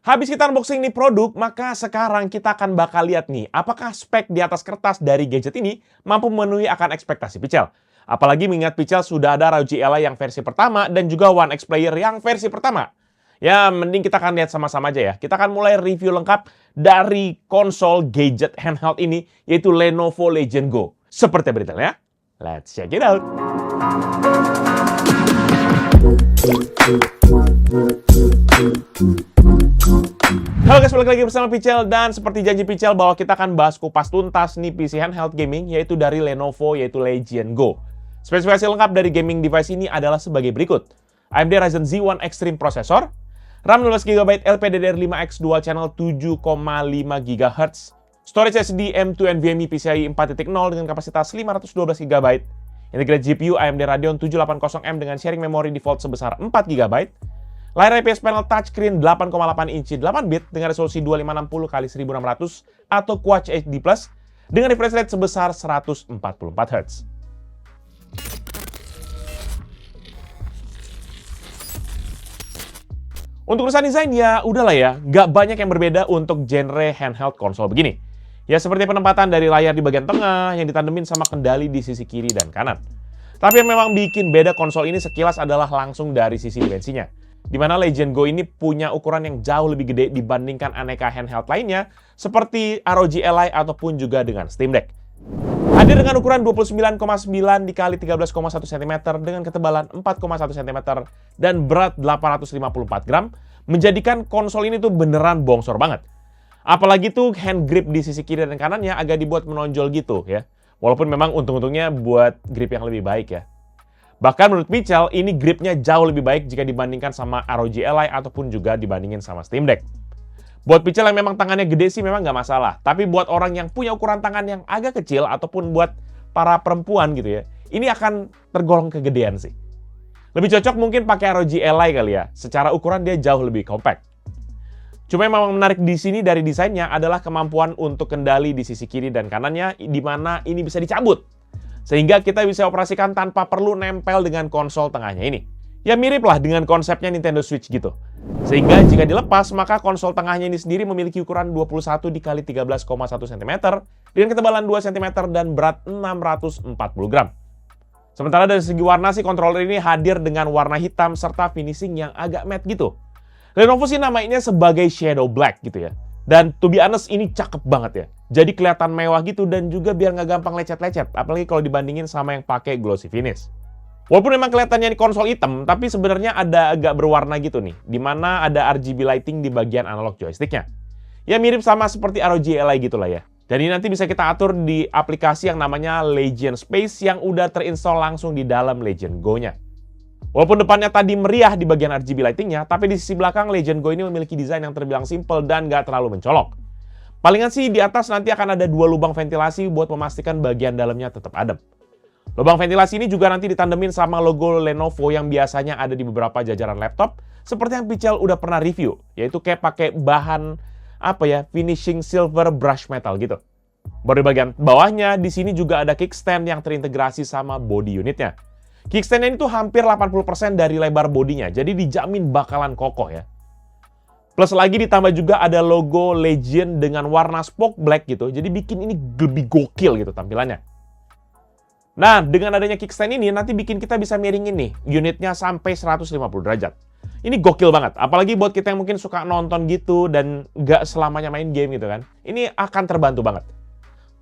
Habis kita unboxing nih produk, maka sekarang kita akan bakal lihat nih, apakah spek di atas kertas dari gadget ini mampu memenuhi akan ekspektasi Pichel. Apalagi mengingat Pichel sudah ada ROG Ally yang versi pertama dan juga One X Player yang versi pertama. Ya, mending kita akan lihat sama-sama aja ya. Kita akan mulai review lengkap dari konsol gadget handheld ini, yaitu Lenovo Legion Go. Seperti berita ya. Let's check it out. Halo guys, balik lagi bersama Pichel, dan seperti janji Pichel bahwa kita akan bahas kupas tuntas nih PC handheld gaming, yaitu dari Lenovo, yaitu Legion Go. Spesifikasi lengkap dari gaming device ini adalah sebagai berikut. AMD Ryzen Z1 Extreme Processor, RAM 16GB LPDDR5X Dual Channel 7,5 GHz, Storage SSD M2 NVMe PCIe 4.0 dengan kapasitas 512GB, Integrated GPU AMD Radeon 780M dengan sharing memori default sebesar 4GB, layar IPS panel touchscreen 8,8 inci 8-bit dengan resolusi 2560x1600 atau Quad HD+, dengan refresh rate sebesar 144Hz. Untuk urusan desain ya udahlah ya, nggak banyak yang berbeda untuk genre handheld konsol begini. Ya seperti penempatan dari layar di bagian tengah yang ditandemin sama kendali di sisi kiri dan kanan. Tapi yang memang bikin beda konsol ini sekilas adalah langsung dari sisi dimensinya. Di mana Legion Go ini punya ukuran yang jauh lebih gede dibandingkan aneka handheld lainnya seperti ROG Ally ataupun juga dengan Steam Deck. Hadir dengan ukuran 29,9 x 13,1 cm dengan ketebalan 4,1 cm dan berat 854 gram, menjadikan konsol ini tuh beneran bongsor banget. Apalagi tuh hand grip di sisi kiri dan kanannya agak dibuat menonjol gitu ya. Walaupun memang untung-untungnya buat grip yang lebih baik ya. Bahkan menurut Pichel, ini gripnya jauh lebih baik jika dibandingkan sama ROG Ally ataupun juga dibandingin sama Steam Deck. Buat Pichel yang memang tangannya gede sih memang nggak masalah. Tapi buat orang yang punya ukuran tangan yang agak kecil ataupun buat para perempuan gitu ya, ini akan tergolong kegedean sih. Lebih cocok mungkin pakai ROG Ally kali ya. Secara ukuran dia jauh lebih compact. Cuma yang memang menarik di sini dari desainnya adalah kemampuan untuk kendali di sisi kiri dan kanannya, di mana ini bisa dicabut. Sehingga kita bisa operasikan tanpa perlu nempel dengan konsol tengahnya ini. Ya mirip lah dengan konsepnya Nintendo Switch gitu. Sehingga jika dilepas, maka konsol tengahnya ini sendiri memiliki ukuran 21 x 13,1 cm dengan ketebalan 2 cm dan berat 640 gram. Sementara dari segi warna sih controller ini hadir dengan warna hitam serta finishing yang agak matte gitu. Lenovo sih namanya sebagai Shadow Black gitu ya. Dan to be honest ini cakep banget ya. Jadi kelihatan mewah gitu dan juga biar nggak gampang lecet-lecet. Apalagi kalau dibandingin sama yang pakai glossy finish. Walaupun memang kelihatannya ini konsol hitam, tapi sebenarnya ada agak berwarna gitu nih. Dimana ada RGB lighting di bagian analog joysticknya. Ya mirip sama seperti ROG Ally gitu lah ya. Dan ini nanti bisa kita atur di aplikasi yang namanya Legion Space yang udah terinstall langsung di dalam Legion Go-nya. Walaupun depannya tadi meriah di bagian RGB lightingnya, tapi di sisi belakang Legion Go ini memiliki desain yang terbilang simple dan nggak terlalu mencolok. Palingan sih di atas nanti akan ada 2 lubang ventilasi buat memastikan bagian dalamnya tetap adem. Lubang ventilasi ini juga nanti ditandemin sama logo Lenovo yang biasanya ada di beberapa jajaran laptop, seperti yang Pichel udah pernah review, yaitu kayak pakai bahan finishing silver brush metal gitu. Baru di bagian bawahnya, di sini juga ada kickstand yang terintegrasi sama body unitnya. Kickstand ini tuh hampir 80% dari lebar bodinya, jadi dijamin bakalan kokoh ya. Plus lagi ditambah juga ada logo Legion dengan warna spoke black gitu, jadi bikin ini lebih gokil gitu tampilannya. Nah, dengan adanya kickstand ini nanti bikin kita bisa miringin nih unitnya sampai 150 derajat. Ini gokil banget, apalagi buat kita yang mungkin suka nonton gitu dan nggak selamanya main game gitu kan. Ini akan terbantu banget.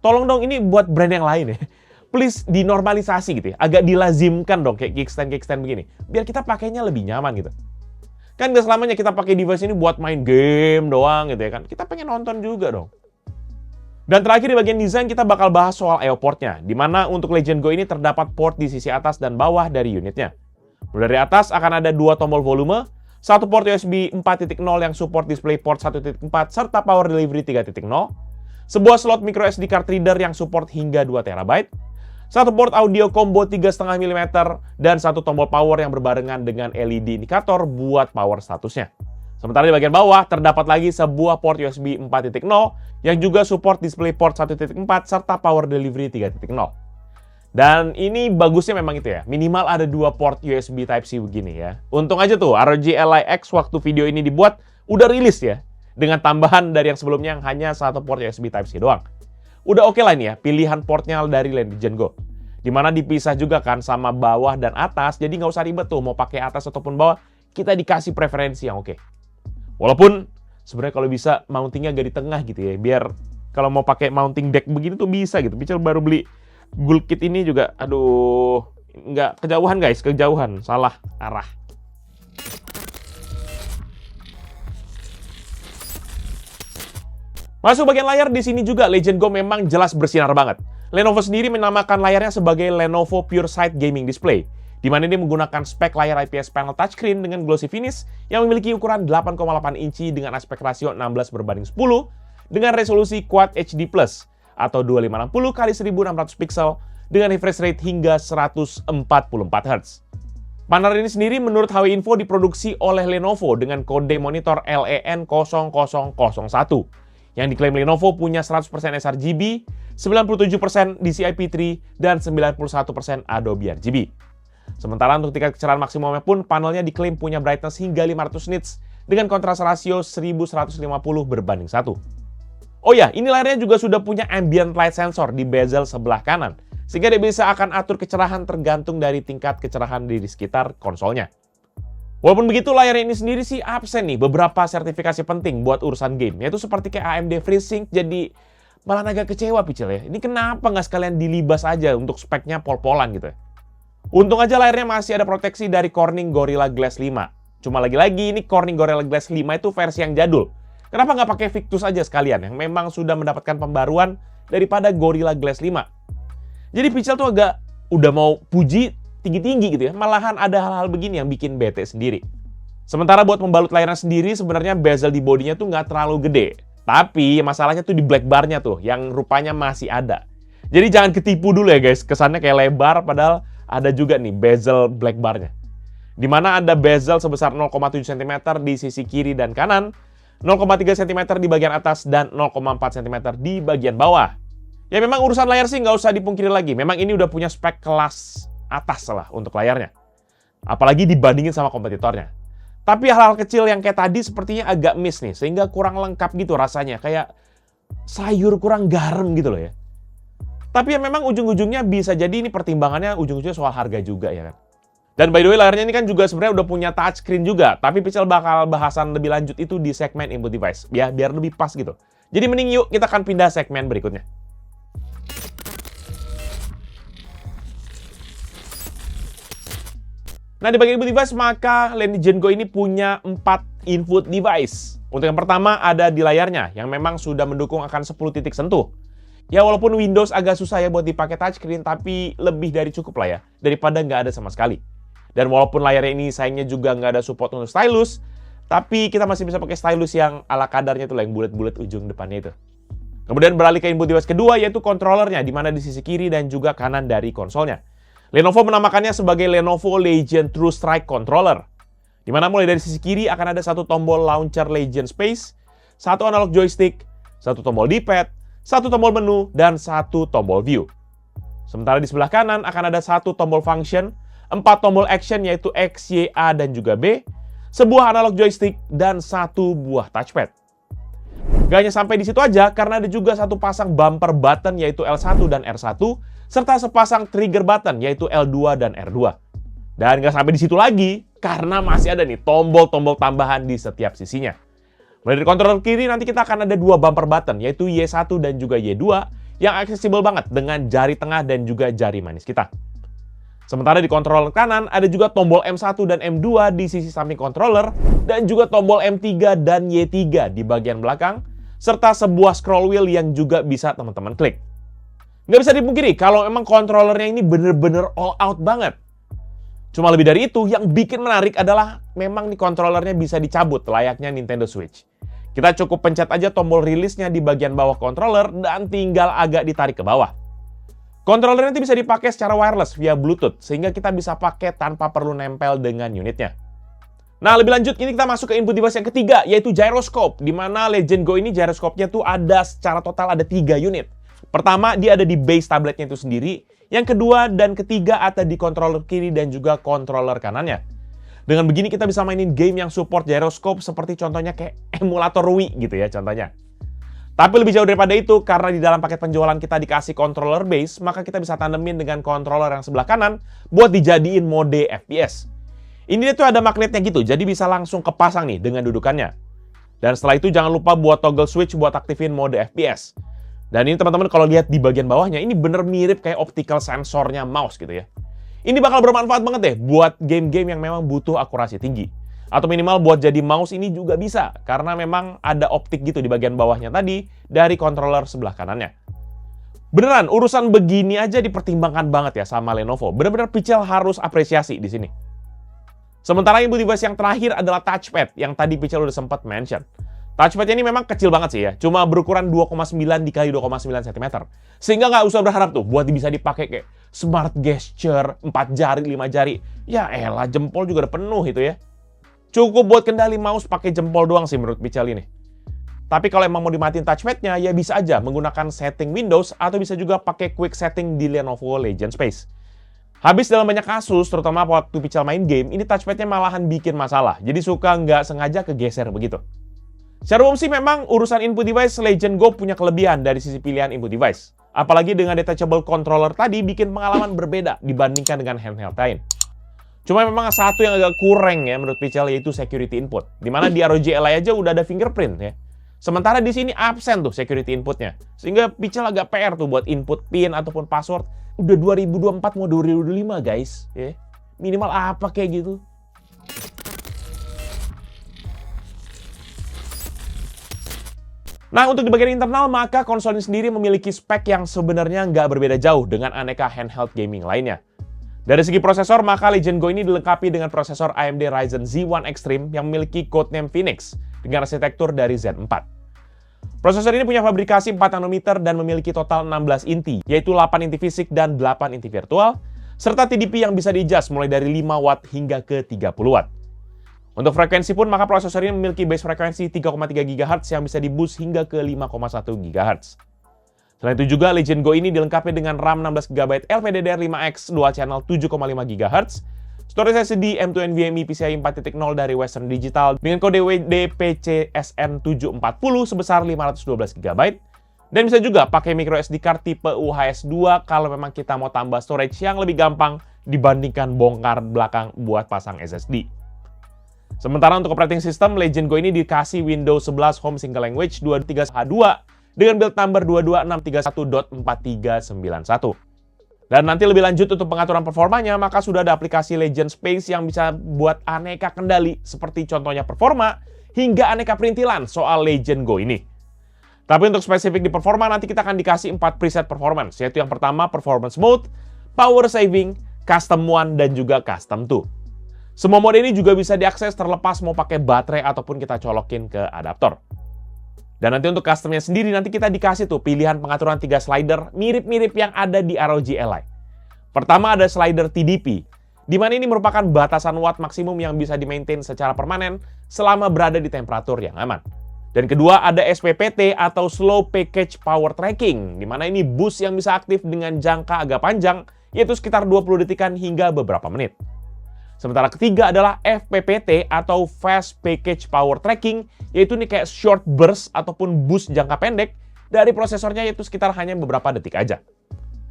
Tolong dong ini buat brand yang lain ya. Please dinormalisasi gitu ya, agak dilazimkan dong kayak kickstand begini. Biar kita pakainya lebih nyaman gitu. Kan nggak selamanya kita pakai device ini buat main game doang gitu ya kan. Kita pengen nonton juga dong. Dan terakhir di bagian desain kita bakal bahas soal I/O portnya, di mana untuk Legion Go ini terdapat port di sisi atas dan bawah dari unitnya. Mulai dari atas akan ada 2 tombol volume, 1 port USB 4.0 yang support DisplayPort 1.4 serta Power Delivery 3.0, sebuah slot micro SD card reader yang support hingga 2 TB, 1 port audio combo 3,5 mm, dan 1 tombol power yang berbarengan dengan LED indikator buat power statusnya. Sementara di bagian bawah terdapat lagi sebuah port USB 4.0 yang juga support DisplayPort 1.4 serta Power Delivery 3.0. Dan ini bagusnya memang itu ya, minimal ada 2 port USB Type-C begini ya. Untung aja tuh ROG Ally X waktu video ini dibuat udah rilis ya. dengan tambahan dari yang sebelumnya yang hanya satu port USB Type-C doang. Udah oke lah ini ya, pilihan portnya dari Legion Go. Dimana dipisah juga kan sama bawah dan atas, jadi nggak usah ribet tuh mau pakai atas ataupun bawah, kita dikasih preferensi yang oke. Walaupun sebenarnya kalau bisa mountingnya agak di tengah gitu ya, biar kalau mau pakai mounting deck begini tuh bisa gitu. Pichel baru beli Ghoul Kit ini juga, aduh, nggak kejauhan guys, kejauhan, salah arah. Masuk bagian layar, di sini juga Legion Go memang jelas bersinar banget. Lenovo sendiri menamakan layarnya sebagai Lenovo PureSight Gaming Display, di mana ini menggunakan spek layar IPS panel touchscreen dengan glossy finish yang memiliki ukuran 8,8 inci dengan aspek rasio 16:10 dengan resolusi Quad HD Plus atau 2560x1600 pixel dengan refresh rate hingga 144 Hz. Panel ini sendiri menurut HW Info diproduksi oleh Lenovo dengan kode monitor LEN0001 yang diklaim Lenovo punya 100% sRGB, 97% DCI-P3, dan 91% Adobe RGB. Sementara untuk tingkat kecerahan maksimumnya pun panelnya diklaim punya brightness hingga 500 nits dengan kontras rasio 1150:1. Oh ya, ini layarnya juga sudah punya ambient light sensor di bezel sebelah kanan, sehingga dia bisa akan atur kecerahan tergantung dari tingkat kecerahan di sekitar konsolnya. Walaupun begitu, layar ini sendiri sih absen nih beberapa sertifikasi penting buat urusan game, yaitu seperti kayak AMD FreeSync, jadi malah agak kecewa Pichel ya. Ini kenapa nggak sekalian dilibas aja untuk speknya pol-polan gitu ya. Untung aja layarnya masih ada proteksi dari Corning Gorilla Glass 5. Cuma lagi-lagi ini Corning Gorilla Glass 5 itu versi yang jadul. Kenapa nggak pakai Victus aja sekalian yang memang sudah mendapatkan pembaruan daripada Gorilla Glass 5? Jadi Pichel tuh agak udah mau puji tinggi-tinggi gitu ya, malahan ada hal-hal begini yang bikin bete sendiri. Sementara buat membalut layarnya sendiri, sebenarnya bezel di bodinya tuh nggak terlalu gede. Tapi masalahnya tuh di black bar-nya tuh, yang rupanya masih ada. Jadi jangan ketipu dulu ya guys, kesannya kayak lebar, padahal ada juga nih bezel black bar-nya. Dimana ada bezel sebesar 0,7 cm di sisi kiri dan kanan, 0,3 cm di bagian atas, dan 0,4 cm di bagian bawah. Ya memang urusan layar sih nggak usah dipungkiri lagi, memang ini udah punya spek kelas atas lah untuk layarnya. Apalagi dibandingin sama kompetitornya. Tapi hal-hal kecil yang kayak tadi sepertinya agak miss nih, sehingga kurang lengkap gitu rasanya. Kayak sayur kurang garam gitu loh ya. Tapi ya memang ujung-ujungnya bisa jadi ini pertimbangannya ujung-ujungnya soal harga juga ya kan. Dan by the way layarnya ini kan juga sebenarnya udah punya touchscreen juga. Tapi Pichel bakal bahasan lebih lanjut itu di segmen input device. Ya biar lebih pas gitu. Jadi mending yuk kita akan pindah segmen berikutnya. Nah, di bagian input device, maka Legion Go ini punya 4 input device. Untuk yang pertama ada di layarnya, yang memang sudah mendukung akan 10 titik sentuh. Ya, walaupun Windows agak susah ya buat dipakai touchscreen, tapi lebih dari cukup lah ya, daripada nggak ada sama sekali. Dan walaupun layarnya ini sayangnya juga nggak ada support untuk stylus, tapi kita masih bisa pakai stylus yang ala kadarnya itu lah, yang bulat-bulat ujung depannya itu. Kemudian beralih ke input device kedua, yaitu controllernya, di mana di sisi kiri dan juga kanan dari konsolnya. Lenovo menamakannya sebagai Lenovo Legion True Strike Controller, di mana mulai dari sisi kiri akan ada satu tombol launcher Legion Space, satu analog joystick, satu tombol D-pad, satu tombol menu, dan satu tombol view. Sementara di sebelah kanan akan ada satu tombol function, 4 tombol action yaitu X, Y, A, dan juga B, sebuah analog joystick, dan satu buah touchpad. Gak hanya sampai di situ aja, karena ada juga satu pasang bumper button yaitu L1 dan R1, serta sepasang trigger button yaitu L2 dan R2. Dan nggak sampai di situ lagi, karena masih ada nih tombol-tombol tambahan di setiap sisinya. Mulai dari kontrol kiri nanti kita akan ada 2 bumper button yaitu Y1 dan juga Y2 yang aksesibel banget dengan jari tengah dan juga jari manis kita. Sementara di kontrol kanan ada juga tombol M1 dan M2 di sisi samping controller dan juga tombol M3 dan Y3 di bagian belakang serta sebuah scroll wheel yang juga bisa teman-teman klik. Nggak bisa dipungkiri kalau emang kontrolernya ini bener-bener all out banget. Cuma lebih dari itu, yang bikin menarik adalah memang nih kontrolernya bisa dicabut layaknya Nintendo Switch. Kita cukup pencet aja tombol rilisnya di bagian bawah controller dan tinggal agak ditarik ke bawah. Controller nanti bisa dipakai secara wireless via Bluetooth, sehingga kita bisa pakai tanpa perlu nempel dengan unitnya. Nah, lebih lanjut, ini kita masuk ke input device yang ketiga, yaitu gyroscope, di mana Legion Go ini gyroscope-nya tuh ada secara total ada 3 unit. Pertama, dia ada di base tabletnya itu sendiri. Yang kedua dan ketiga ada di controller kiri dan juga controller kanannya. Dengan begini kita bisa mainin game yang support gyroscope seperti contohnya kayak emulator Wii gitu ya contohnya. Tapi lebih jauh daripada itu, karena di dalam paket penjualan kita dikasih controller base, maka kita bisa tandemin dengan controller yang sebelah kanan buat dijadiin mode FPS. Ini tuh ada magnetnya gitu, jadi bisa langsung kepasang nih dengan dudukannya. Dan setelah itu jangan lupa buat toggle switch buat aktifin mode FPS. Dan ini teman-teman kalau lihat di bagian bawahnya, ini bener mirip kayak optical sensornya mouse gitu ya. Ini bakal bermanfaat banget deh buat game-game yang memang butuh akurasi tinggi. Atau minimal buat jadi mouse ini juga bisa, karena memang ada optik gitu di bagian bawahnya tadi dari controller sebelah kanannya. Beneran, urusan begini aja dipertimbangkan banget ya sama Lenovo. Bener-bener Pichel harus apresiasi di sini. Sementara input device yang terakhir adalah touchpad, yang tadi Pichel udah sempat mention. Touchpadnya ini memang kecil banget sih ya, cuma berukuran 2,9 x 2,9 cm. Sehingga nggak usah berharap tuh buat bisa dipakai kayak smart gesture, 4 jari, 5 jari. Ya elah, jempol juga udah penuh itu ya. Cukup buat kendali mouse pakai jempol doang sih menurut Pichel ini. Tapi kalau emang mau dimatiin touchpadnya, ya bisa aja menggunakan setting Windows atau bisa juga pakai quick setting di Lenovo Legion Space. Habis dalam banyak kasus, terutama waktu Pichel main game, ini touchpadnya malahan bikin masalah. Jadi suka nggak sengaja kegeser begitu. Secara umum sih memang urusan input device Legion Go punya kelebihan dari sisi pilihan input device. Apalagi dengan detachable controller tadi bikin pengalaman berbeda dibandingkan dengan handheld lain. Cuma memang satu yang agak kurang ya menurut Pichel yaitu security input. Dimana di ROG Ally aja udah ada fingerprint ya. Sementara di sini absen tuh security inputnya. Sehingga Pichel agak PR tuh buat input PIN ataupun password. Udah 2024 mau 2025 guys. Ya. Minimal apa kayak gitu. Nah, untuk di bagian internal, maka konsol ini sendiri memiliki spek yang sebenarnya nggak berbeda jauh dengan aneka handheld gaming lainnya. Dari segi prosesor, maka Legion Go ini dilengkapi dengan prosesor AMD Ryzen Z1 Extreme yang memiliki codename Phoenix dengan arsitektur dari Z4. Prosesor ini punya fabrikasi 4 nanometer dan memiliki total 16 inti, yaitu 8 inti fisik dan 8 inti virtual, serta TDP yang bisa di-adjust mulai dari 5 watt hingga ke 30 watt. Untuk frekuensi pun, maka prosesor ini memiliki base frekuensi 3,3 GHz yang bisa di-boost hingga ke 5,1 GHz. Selain itu juga, Legion Go ini dilengkapi dengan RAM 16GB LPDDR5X Dual Channel 7,5 GHz, storage SSD M2 NVMe PCIe 4.0 dari Western Digital dengan kode WDPCSN 740 sebesar 512 GB, dan bisa juga pakai microSD card tipe UHS 2 kalau memang kita mau tambah storage yang lebih gampang dibandingkan bongkar belakang buat pasang SSD. Sementara untuk operating system, Legion Go ini dikasih Windows 11 Home Single Language 23H2 dengan build number 22631.4391. Dan nanti lebih lanjut untuk pengaturan performanya, maka sudah ada aplikasi Legion Space yang bisa buat aneka kendali, seperti contohnya performa, hingga aneka perintilan soal Legion Go ini. Tapi untuk spesifik di performa, nanti kita akan dikasih 4 preset performance, yaitu yang pertama Performance Mode, Power Saving, Custom 1, dan juga Custom 2. Semua mode ini juga bisa diakses terlepas mau pakai baterai ataupun kita colokin ke adaptor. Dan nanti untuk customnya sendiri, nanti kita dikasih tuh pilihan pengaturan 3 slider mirip-mirip yang ada di ROG Ally. Pertama ada slider TDP, di mana ini merupakan batasan watt maksimum yang bisa di-maintain secara permanen selama berada di temperatur yang aman. Dan kedua ada SPPT atau Slow Package Power Tracking, di mana ini boost yang bisa aktif dengan jangka agak panjang, yaitu sekitar 20 detikan hingga beberapa menit. Sementara ketiga adalah FPPT atau Fast Package Power Tracking, yaitu ini kayak short burst ataupun boost jangka pendek dari prosesornya, yaitu sekitar hanya beberapa detik aja.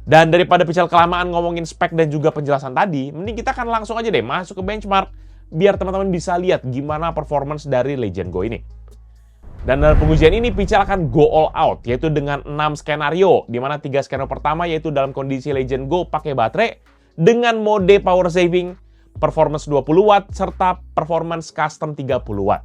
Dan daripada Pichel kelamaan ngomongin spek dan juga penjelasan tadi, mending kita akan langsung aja deh masuk ke benchmark biar teman-teman bisa lihat gimana performance dari Legion Go ini. Dan dalam pengujian ini Pichel akan go all out, yaitu dengan 6 skenario, di mana 3 skenario pertama yaitu dalam kondisi Legion Go pakai baterai dengan mode power saving, performance 20 watt, serta performance custom 30 watt.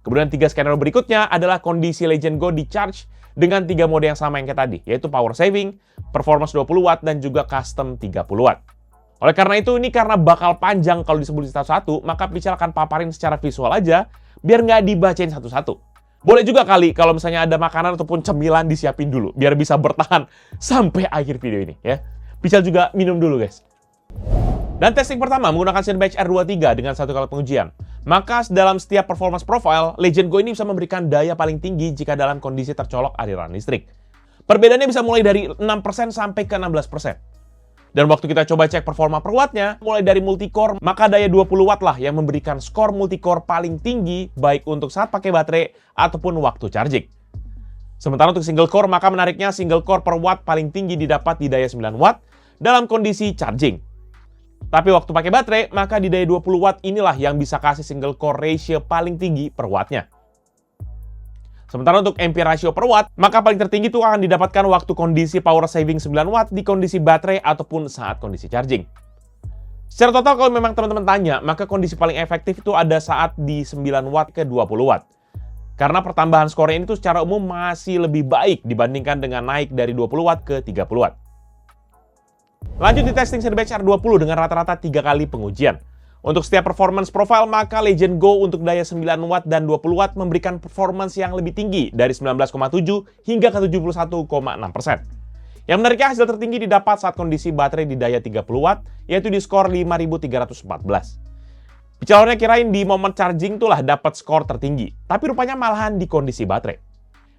Kemudian 3 skenario berikutnya adalah kondisi Legion Go di charge dengan 3 mode yang sama yang kayak tadi, yaitu power saving, performance 20 watt, dan juga custom 30 watt. Oleh karena itu, ini karena bakal panjang kalau disebut satu-satu, maka Pichel akan paparin secara visual aja, biar nggak dibacain satu-satu. Boleh juga kali kalau misalnya ada makanan ataupun cemilan disiapin dulu, biar bisa bertahan sampai akhir video ini ya. Pichel juga minum dulu guys. Dan testing pertama menggunakan Cinebench R23 dengan 1 kali pengujian. Maka dalam setiap performance profile, Legion Go ini bisa memberikan daya paling tinggi jika dalam kondisi tercolok aliran listrik. Perbedaannya bisa mulai dari 6% sampai ke 16%. Dan waktu kita coba cek performa per wattnya, mulai dari multicore, maka daya 20 watt lah yang memberikan skor multicore paling tinggi, baik untuk saat pakai baterai ataupun waktu charging. Sementara untuk single core, maka menariknya single core per watt paling tinggi didapat di daya 9 watt dalam kondisi charging. Tapi waktu pakai baterai, maka di daya 20 watt inilah yang bisa kasih single core ratio paling tinggi per wattnya. Sementara untuk ampere ratio per watt, maka paling tertinggi itu akan didapatkan waktu kondisi power saving 9 watt di kondisi baterai ataupun saat kondisi charging. Secara total kalau memang teman-teman tanya, maka kondisi paling efektif itu ada saat di 9 watt ke 20 watt. Karena pertambahan skornya ini tuh secara umum masih lebih baik dibandingkan dengan naik dari 20 watt ke 30 watt. Lanjut di testing Cinebench R20 dengan rata-rata 3 kali pengujian. Untuk setiap performance profile, maka Legend Go untuk daya 9 watt dan 20 watt memberikan performance yang lebih tinggi dari 19,7 hingga ke 71,6%. Yang menariknya hasil tertinggi didapat saat kondisi baterai di daya 30 watt, yaitu di skor 5314. Bicaranya kirain di momen charging itulah dapat skor tertinggi, tapi rupanya malahan di kondisi baterai.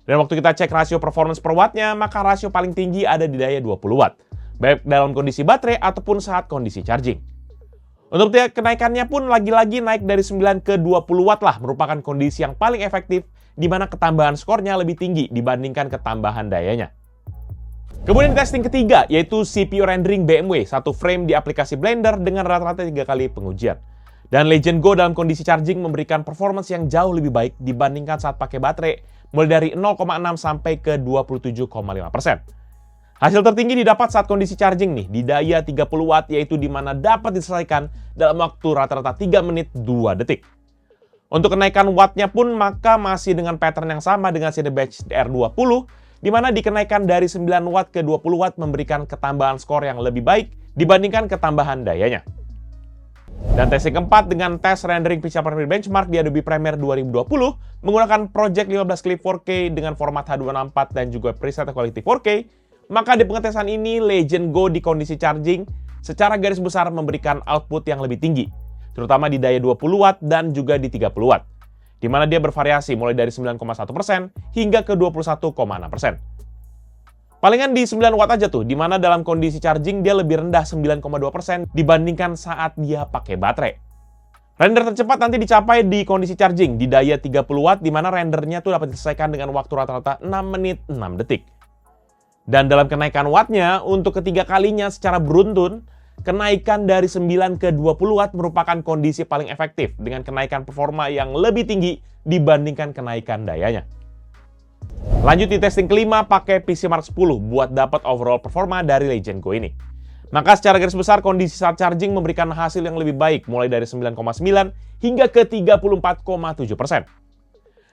Dan waktu kita cek rasio performance per wattnya, maka rasio paling tinggi ada di daya 20 watt, baik dalam kondisi baterai ataupun saat kondisi charging. Untuk kenaikannya pun lagi-lagi naik dari 9 ke 20 watt lah merupakan kondisi yang paling efektif di mana ketambahan skornya lebih tinggi dibandingkan ketambahan dayanya. Kemudian testing ketiga yaitu CPU rendering BMW, satu frame di aplikasi Blender dengan rata-rata 3 kali pengujian. Dan Legend Go dalam kondisi charging memberikan performance yang jauh lebih baik dibandingkan saat pakai baterai mulai dari 0,6 sampai ke 27,5%. Hasil tertinggi didapat saat kondisi charging nih, di daya 30 watt, yaitu di mana dapat diselesaikan dalam waktu rata-rata 3 menit 2 detik. Untuk kenaikan wattnya pun maka masih dengan pattern yang sama dengan Cinebench R20, di mana dikenaikan dari 9 watt ke 20 watt memberikan ketambahan skor yang lebih baik dibandingkan ketambahan dayanya. Dan testing keempat dengan tes rendering pixel per menit benchmark di Adobe Premiere 2020 menggunakan Project 15 Clip 4K dengan format H264 dan juga preset quality 4K. Maka di pengetesan ini, Legend Go di kondisi charging secara garis besar memberikan output yang lebih tinggi, terutama di daya 20 watt dan juga di 30 watt, di mana dia bervariasi mulai dari 9,1% hingga ke 21,6%. Palingan di 9 watt aja tuh, di mana dalam kondisi charging dia lebih rendah 9,2% dibandingkan saat dia pakai baterai. Render tercepat nanti dicapai di kondisi charging di daya 30 watt, di mana rendernya tuh dapat diselesaikan dengan waktu rata-rata 6 menit 6 detik. Dan dalam kenaikan wattnya, untuk ketiga kalinya secara beruntun, kenaikan dari 9 ke 20 watt merupakan kondisi paling efektif dengan kenaikan performa yang lebih tinggi dibandingkan kenaikan dayanya. Lanjut di testing kelima pakai PC Mark 10 buat dapat overall performa dari Legend Go ini. Maka secara garis besar kondisi saat charging memberikan hasil yang lebih baik mulai dari 9,9 hingga ke 34,7%.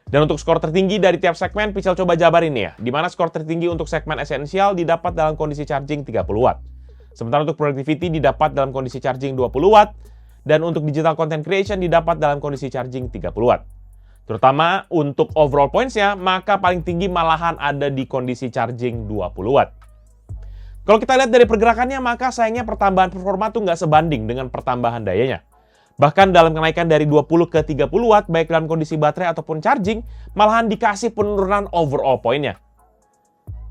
Dan untuk skor tertinggi dari tiap segmen, Pichel coba jabarin ya, di mana skor tertinggi untuk segmen esensial didapat dalam kondisi charging 30 watt. Sementara untuk productivity didapat dalam kondisi charging 20 watt, dan untuk digital content creation didapat dalam kondisi charging 30 watt. Terutama untuk overall points-nya, maka paling tinggi malahan ada di kondisi charging 20 watt. Kalau kita lihat dari pergerakannya, maka sayangnya pertambahan performa tuh nggak sebanding dengan pertambahan dayanya. Bahkan dalam kenaikan dari 20 ke 30 watt, baik dalam kondisi baterai ataupun charging, malahan dikasih penurunan overall poinnya.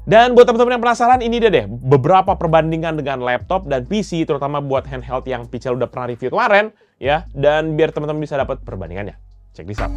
Dan buat teman-teman yang penasaran, ini dia deh beberapa perbandingan dengan laptop dan PC, terutama buat handheld yang Pichel udah pernah review kemarin, ya. Dan biar teman-teman bisa dapat perbandingannya. Check this out.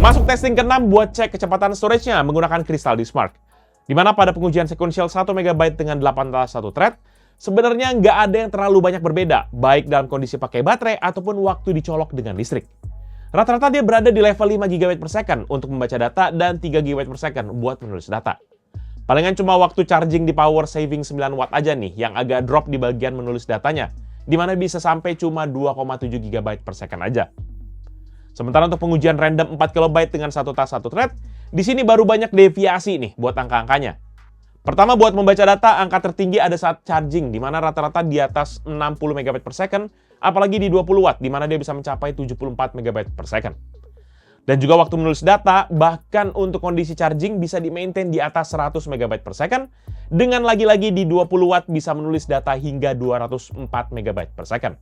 Masuk testing ke-6 buat cek kecepatan storage-nya menggunakan Crystal Disk Mark. Di mana pada pengujian sequential 1 MB dengan 81 thread, sebenarnya nggak ada yang terlalu banyak berbeda, baik dalam kondisi pakai baterai ataupun waktu dicolok dengan listrik. Rata-rata dia berada di level 5 GB per second untuk membaca data dan 3 GB per second buat menulis data. Palingan cuma waktu charging di power saving 9 watt aja nih yang agak drop di bagian menulis datanya, di mana bisa sampai cuma 2,7 GB per second aja. Sementara untuk pengujian random 4 KB dengan satu tas satu thread, di sini baru banyak deviasi nih buat angka-angkanya. Pertama, buat membaca data, angka tertinggi ada saat charging, di mana rata-rata di atas 60 MB per second, apalagi di 20 watt, di mana dia bisa mencapai 74 MB per second. Dan juga waktu menulis data, bahkan untuk kondisi charging bisa di-maintain di atas 100 MB per second, dengan lagi-lagi di 20 watt bisa menulis data hingga 204 MB per second.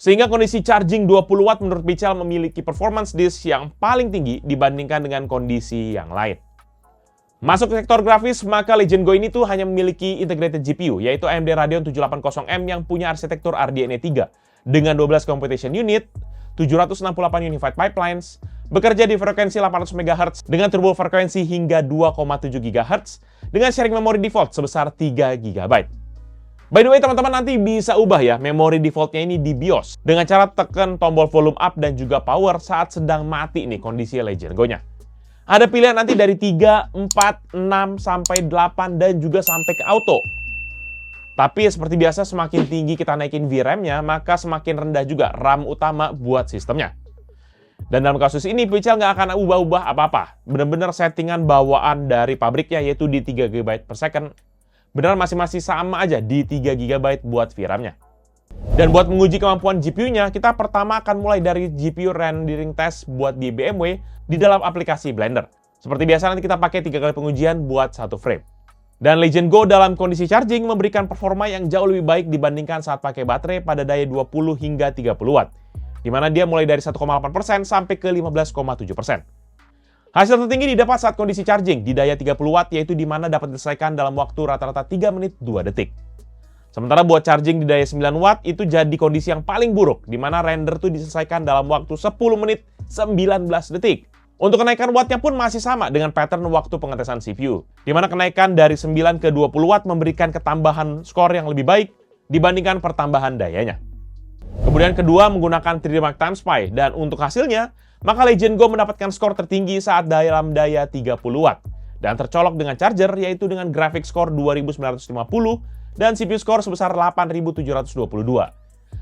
Sehingga kondisi charging 20 watt menurut Pichel memiliki performance disk yang paling tinggi dibandingkan dengan kondisi yang lain. Masuk ke sektor grafis, maka Legion Go ini tuh hanya memiliki integrated GPU, yaitu AMD Radeon 780M yang punya arsitektur RDNA 3 dengan 12 computation unit, 768 unified pipelines, bekerja di frekuensi 800 MHz dengan turbo frekuensi hingga 2,7 GHz dengan sharing memori default sebesar 3 GB. By the way, teman-teman nanti bisa ubah ya memori defaultnya ini di BIOS dengan cara tekan tombol volume up dan juga power saat sedang mati nih kondisi Legion Go-nya. Ada pilihan nanti dari 3, 4, 6, sampai 8, dan juga sampai ke auto. Tapi seperti biasa, semakin tinggi kita naikin VRAM-nya, maka semakin rendah juga RAM utama buat sistemnya. Dan dalam kasus ini, Pichel nggak akan ubah-ubah apa-apa. Benar-benar settingan bawaan dari pabriknya, yaitu di 3 GB per second. Benar masing-masing sama aja di 3 GB buat VRAM-nya. Dan buat menguji kemampuan GPU-nya, kita pertama akan mulai dari GPU rendering test buat di BMW di dalam aplikasi Blender. Seperti biasa nanti kita pakai 3 kali pengujian buat satu frame. Dan Legion Go dalam kondisi charging memberikan performa yang jauh lebih baik dibandingkan saat pakai baterai pada daya 20 hingga 30 watt. Di mana dia mulai dari 1,8% sampai ke 15,7%. Hasil tertinggi didapat saat kondisi charging di daya 30 watt, yaitu di mana dapat diselesaikan dalam waktu rata-rata 3 menit 2 detik. Sementara buat charging di daya 9 watt itu jadi kondisi yang paling buruk, di mana render tuh diselesaikan dalam waktu 10 menit 19 detik. Untuk kenaikan wattnya pun masih sama dengan pattern waktu pengetesan CPU, di mana kenaikan dari 9 ke 20 watt memberikan ketambahan skor yang lebih baik dibandingkan pertambahan dayanya. Kemudian kedua menggunakan 3D Mark Time Spy, dan untuk hasilnya, maka Legion Go mendapatkan skor tertinggi saat dalam daya 30 watt dan tercolok dengan charger, yaitu dengan graphics score 2950 dan CPU score sebesar 8722.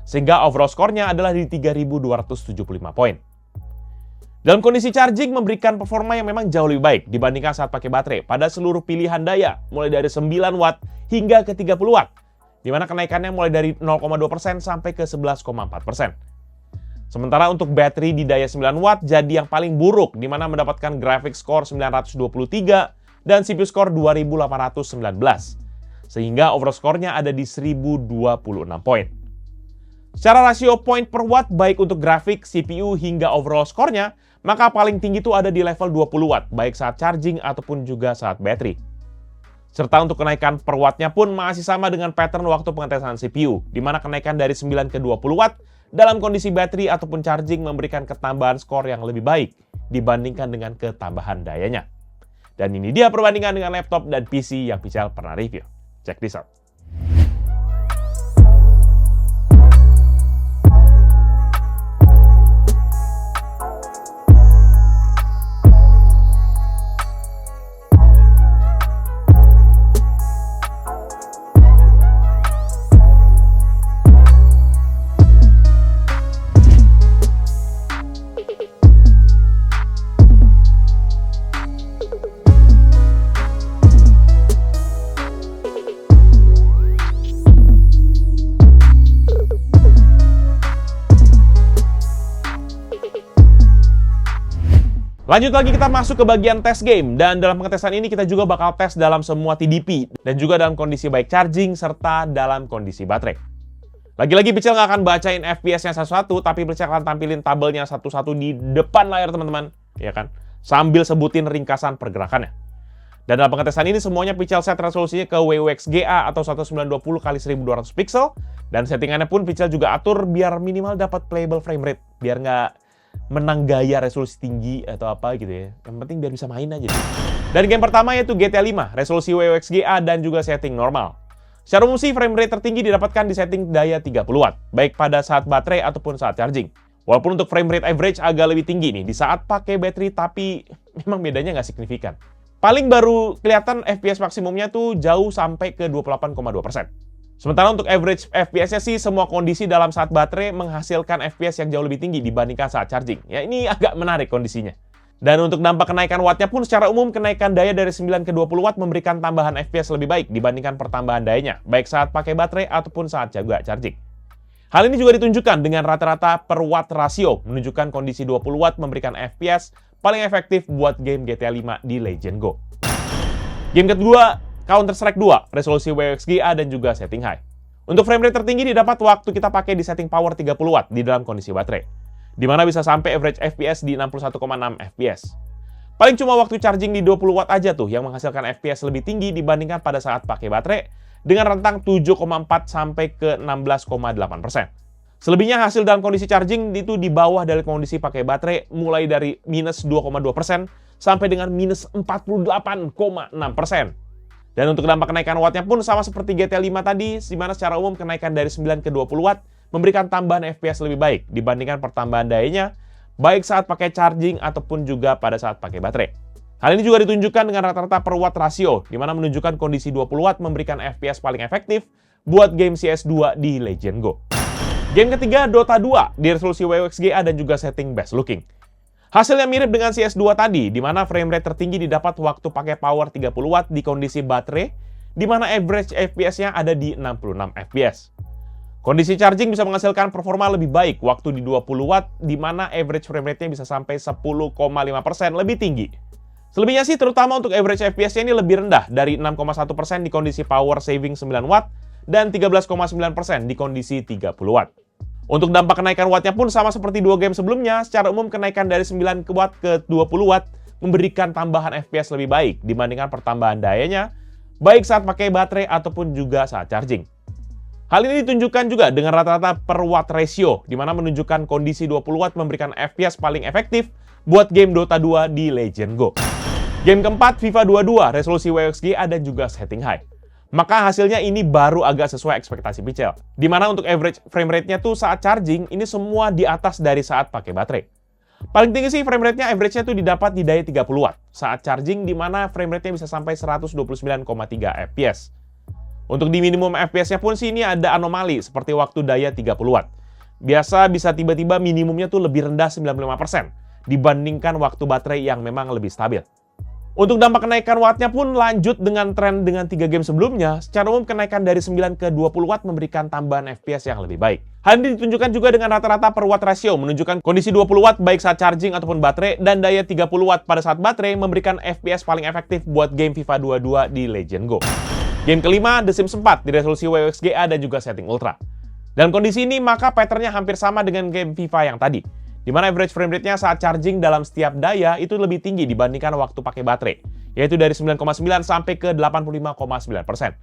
Sehingga overall skornya adalah di 3275 poin. Dalam kondisi charging memberikan performa yang memang jauh lebih baik dibandingkan saat pakai baterai pada seluruh pilihan daya, mulai dari 9 watt hingga ke 30 watt, di mana kenaikannya mulai dari 0,2% sampai ke 11,4%. Sementara untuk baterai di daya 9 watt jadi yang paling buruk, di mana mendapatkan graphics score 923 dan CPU score 2819. Sehingga overall skornya ada di 1026 poin. Secara rasio point per watt baik untuk grafik, CPU, hingga overall skornya, maka paling tinggi itu ada di level 20 watt, baik saat charging ataupun juga saat baterai. Serta untuk kenaikan per wattnya pun masih sama dengan pattern waktu pengetesan CPU, di mana kenaikan dari 9 ke 20 watt dalam kondisi baterai ataupun charging memberikan ketambahan skor yang lebih baik dibandingkan dengan ketambahan dayanya. Dan ini dia perbandingan dengan laptop dan PC yang Pichel pernah review. Check this out. Lanjut lagi kita masuk ke bagian tes game, dan dalam pengetesan ini kita juga bakal tes dalam semua TDP dan juga dalam kondisi baik charging serta dalam kondisi baterai. Lagi-lagi Pichel nggak akan bacain FPS-nya satu-satu, tapi Pichel akan tampilin tabelnya satu-satu di depan layar teman-teman, ya kan? Sambil sebutin ringkasan pergerakannya. Dan dalam pengetesan ini semuanya Pichel set resolusinya ke WUXGA atau 1920x1200 pixel, dan settingannya pun Pichel juga atur biar minimal dapat playable frame rate, biar nggak menang gaya resolusi tinggi atau apa gitu ya. Yang penting biar bisa main aja. Dan game pertama yaitu GTA 5, resolusi WXGA dan juga setting normal. Secara umum sih frame rate tertinggi didapatkan di setting daya 30 watt, baik pada saat baterai ataupun saat charging. Walaupun untuk frame rate average agak lebih tinggi nih di saat pakai baterai, tapi memang bedanya nggak signifikan. Paling baru kelihatan FPS maksimumnya tuh jauh sampai ke 28,2%. Sementara untuk average FPS-nya sih semua kondisi dalam saat baterai menghasilkan FPS yang jauh lebih tinggi dibandingkan saat charging. Ya ini agak menarik kondisinya. Dan untuk dampak kenaikan wattnya pun secara umum kenaikan daya dari 9 ke 20 watt memberikan tambahan FPS lebih baik dibandingkan pertambahan dayanya, baik saat pakai baterai ataupun saat juga charging. Hal ini juga ditunjukkan dengan rata-rata per watt rasio, menunjukkan kondisi 20 watt memberikan FPS paling efektif buat game GTA 5 di Legend Go. Game kedua, Counter-Strike 2, resolusi WXGA dan juga setting high. Untuk frame rate tertinggi didapat waktu kita pakai di setting power 30 watt di dalam kondisi baterai, di mana bisa sampai average FPS di 61,6 FPS. Paling cuma waktu charging di 20 watt aja tuh yang menghasilkan FPS lebih tinggi dibandingkan pada saat pakai baterai dengan rentang 7,4 sampai ke 16,8%. Selebihnya hasil dalam kondisi charging itu di bawah dari kondisi pakai baterai mulai dari minus 2,2% sampai dengan minus 48,6%. Dan untuk dampak kenaikan wattnya pun sama seperti GTA 5 tadi, di mana secara umum kenaikan dari 9 ke 20 watt memberikan tambahan FPS lebih baik dibandingkan pertambahan dayanya, baik saat pakai charging ataupun juga pada saat pakai baterai. Hal ini juga ditunjukkan dengan rata-rata per watt rasio, di mana menunjukkan kondisi 20 watt memberikan FPS paling efektif buat game CS2 di Legend Go. Game ketiga, Dota 2, di resolusi WXGA dan juga setting best looking. Hasilnya mirip dengan CS2 tadi, di mana frame rate tertinggi didapat waktu pakai power 30 watt di kondisi baterai, di mana average FPS-nya ada di 66 FPS. Kondisi charging bisa menghasilkan performa lebih baik waktu di 20 watt, di mana average frame rate-nya bisa sampai 10,5% lebih tinggi. Selebihnya sih terutama untuk average FPS-nya ini lebih rendah dari 6,1% di kondisi power saving 9 watt dan 13,9% di kondisi 30 watt. Untuk dampak kenaikan wattnya pun sama seperti dua game sebelumnya, secara umum kenaikan dari 9 watt ke 20 watt memberikan tambahan FPS lebih baik dibandingkan pertambahan dayanya, baik saat pakai baterai ataupun juga saat charging. Hal ini ditunjukkan juga dengan rata-rata per watt ratio, di mana menunjukkan kondisi 20 watt memberikan FPS paling efektif buat game Dota 2 di Legend Go. Game keempat, FIFA 22, resolusi WXGA dan juga setting high. Maka hasilnya ini baru agak sesuai ekspektasi Pichel. Di mana untuk average frame rate-nya tuh saat charging, ini semua di atas dari saat pakai baterai. Paling tinggi sih frame rate-nya average-nya tuh didapat di daya 30 watt. Saat charging, di mana frame rate-nya bisa sampai 129,3 FPS. Untuk di minimum FPS-nya pun sih ini ada anomali, seperti waktu daya 30 watt. Biasa bisa tiba-tiba minimumnya tuh lebih rendah 95%, dibandingkan waktu baterai yang memang lebih stabil. Untuk dampak kenaikan wattnya pun lanjut dengan tren dengan 3 game sebelumnya, secara umum kenaikan dari 9 ke 20 watt memberikan tambahan FPS yang lebih baik. Hal ini ditunjukkan juga dengan rata-rata per watt ratio, menunjukkan kondisi 20 watt baik saat charging ataupun baterai, dan daya 30 watt pada saat baterai memberikan FPS paling efektif buat game FIFA 22 di Legend Go. Game kelima, The Sims 4 di resolusi WXGA dan juga setting ultra. Dalam kondisi ini, maka patternnya hampir sama dengan game FIFA yang tadi, di mana average frame rate-nya saat charging dalam setiap daya itu lebih tinggi dibandingkan waktu pakai baterai, yaitu dari 9,9 sampai ke 85,9%.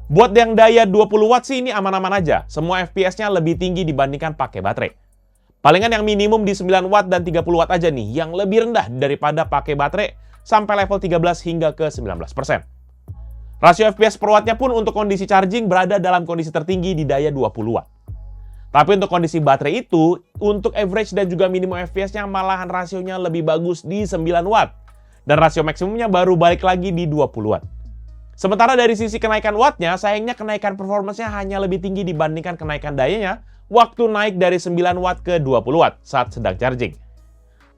Buat yang daya 20 watt sih ini aman-aman aja, semua FPS-nya lebih tinggi dibandingkan pakai baterai. Palingan yang minimum di 9 watt dan 30 watt aja nih, yang lebih rendah daripada pakai baterai sampai level 13 hingga ke 19%. Rasio FPS per wattnya pun untuk kondisi charging berada dalam kondisi tertinggi di daya 20 watt. Tapi untuk kondisi baterai itu, untuk average dan juga minimum FPS-nya malahan rasionya lebih bagus di 9 watt. Dan rasio maksimumnya baru balik lagi di 20 watt. Sementara dari sisi kenaikan wattnya, sayangnya kenaikan performance-nya hanya lebih tinggi dibandingkan kenaikan dayanya waktu naik dari 9 watt ke 20 watt saat sedang charging.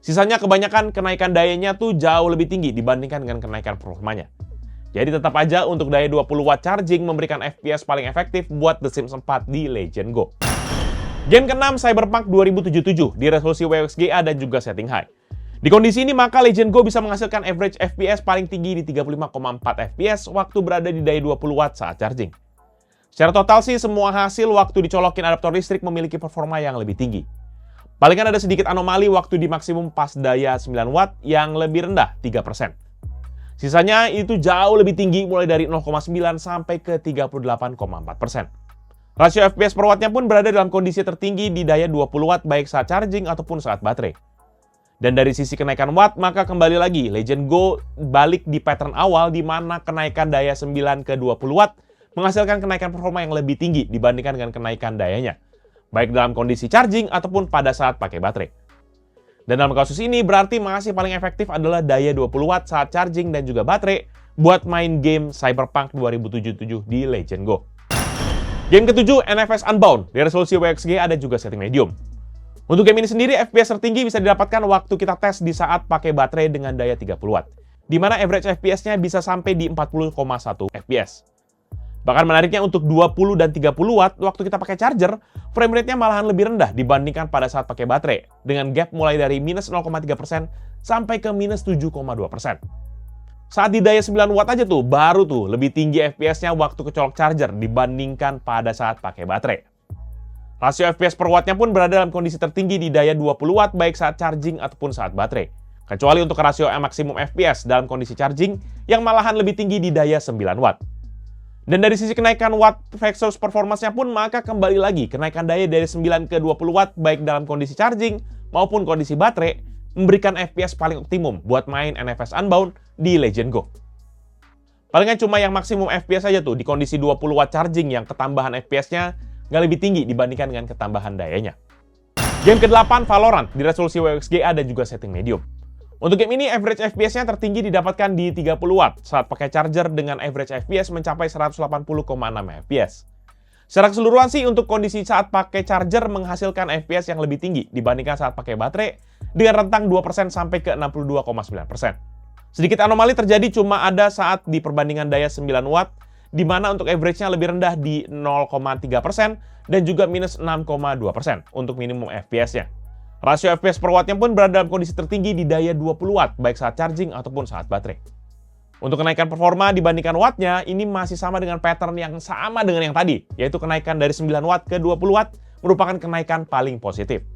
Sisanya kebanyakan kenaikan dayanya tuh jauh lebih tinggi dibandingkan dengan kenaikan performanya. Jadi tetap aja untuk daya 20 watt charging memberikan FPS paling efektif buat The Sims 4 di Legend Go. Game ke-6, Cyberpunk 2077 di resolusi WXGA dan juga setting high. Di kondisi ini maka Legend Go bisa menghasilkan average FPS paling tinggi di 35,4 FPS waktu berada di daya 20 watt saat charging. Secara total sih semua hasil waktu dicolokin adaptor listrik memiliki performa yang lebih tinggi. Palingan ada sedikit anomali waktu di maksimum pas daya 9 watt yang lebih rendah 3%. Sisanya itu jauh lebih tinggi mulai dari 0,9 sampai ke 38,4%. Rasio FPS per wattnya pun berada dalam kondisi tertinggi di daya 20 watt baik saat charging ataupun saat baterai. Dan dari sisi kenaikan watt, maka kembali lagi Legend Go balik di pattern awal di mana kenaikan daya 9 ke 20 watt menghasilkan kenaikan performa yang lebih tinggi dibandingkan dengan kenaikan dayanya, baik dalam kondisi charging ataupun pada saat pakai baterai. Dan dalam kasus ini berarti masih paling efektif adalah daya 20 watt saat charging dan juga baterai buat main game Cyberpunk 2077 di Legend Go. Game ketujuh, NFS Unbound. Di resolusi WXG ada juga setting medium. Untuk game ini sendiri, FPS tertinggi bisa didapatkan waktu kita tes di saat pakai baterai dengan daya 30 watt, di mana average FPS-nya bisa sampai di 40,1 FPS. Bahkan menariknya untuk 20 dan 30 watt, waktu kita pakai charger, frame rate-nya malahan lebih rendah dibandingkan pada saat pakai baterai, dengan gap mulai dari minus 0,3% sampai ke minus 7,2%. Saat di daya 9 watt aja tuh, baru tuh lebih tinggi FPS-nya waktu kecolok charger dibandingkan pada saat pakai baterai. Rasio FPS per wattnya pun berada dalam kondisi tertinggi di daya 20 watt baik saat charging ataupun saat baterai. Kecuali untuk rasio maksimum FPS dalam kondisi charging yang malahan lebih tinggi di daya 9 watt. Dan dari sisi kenaikan watt versus performance-nya pun maka kembali lagi kenaikan daya dari 9 ke 20 watt baik dalam kondisi charging maupun kondisi baterai memberikan FPS paling optimum buat main NFS Unbound di Legend Go. Palingan cuma yang maksimum FPS aja tuh di kondisi 20 watt charging yang ketambahan FPS-nya nggak lebih tinggi dibandingkan dengan ketambahan dayanya. Game ke-8, Valorant. Di resolusi WXG ada juga setting medium. Untuk game ini, average FPS-nya tertinggi didapatkan di 30 watt saat pakai charger dengan average FPS mencapai 180,6 FPS. Secara keseluruhan sih untuk kondisi saat pakai charger menghasilkan FPS yang lebih tinggi dibandingkan saat pakai baterai dengan rentang 2% sampai ke 62,9%. Sedikit anomali terjadi cuma ada saat di perbandingan daya 9 watt di mana untuk average-nya lebih rendah di 0,3% dan juga minus 6,2% untuk minimum FPS-nya. Rasio FPS per wattnya pun berada dalam kondisi tertinggi di daya 20 watt baik saat charging ataupun saat baterai. Untuk kenaikan performa dibandingkan wattnya, ini masih sama dengan pattern yang sama dengan yang tadi, yaitu kenaikan dari 9 watt ke 20 watt merupakan kenaikan paling positif.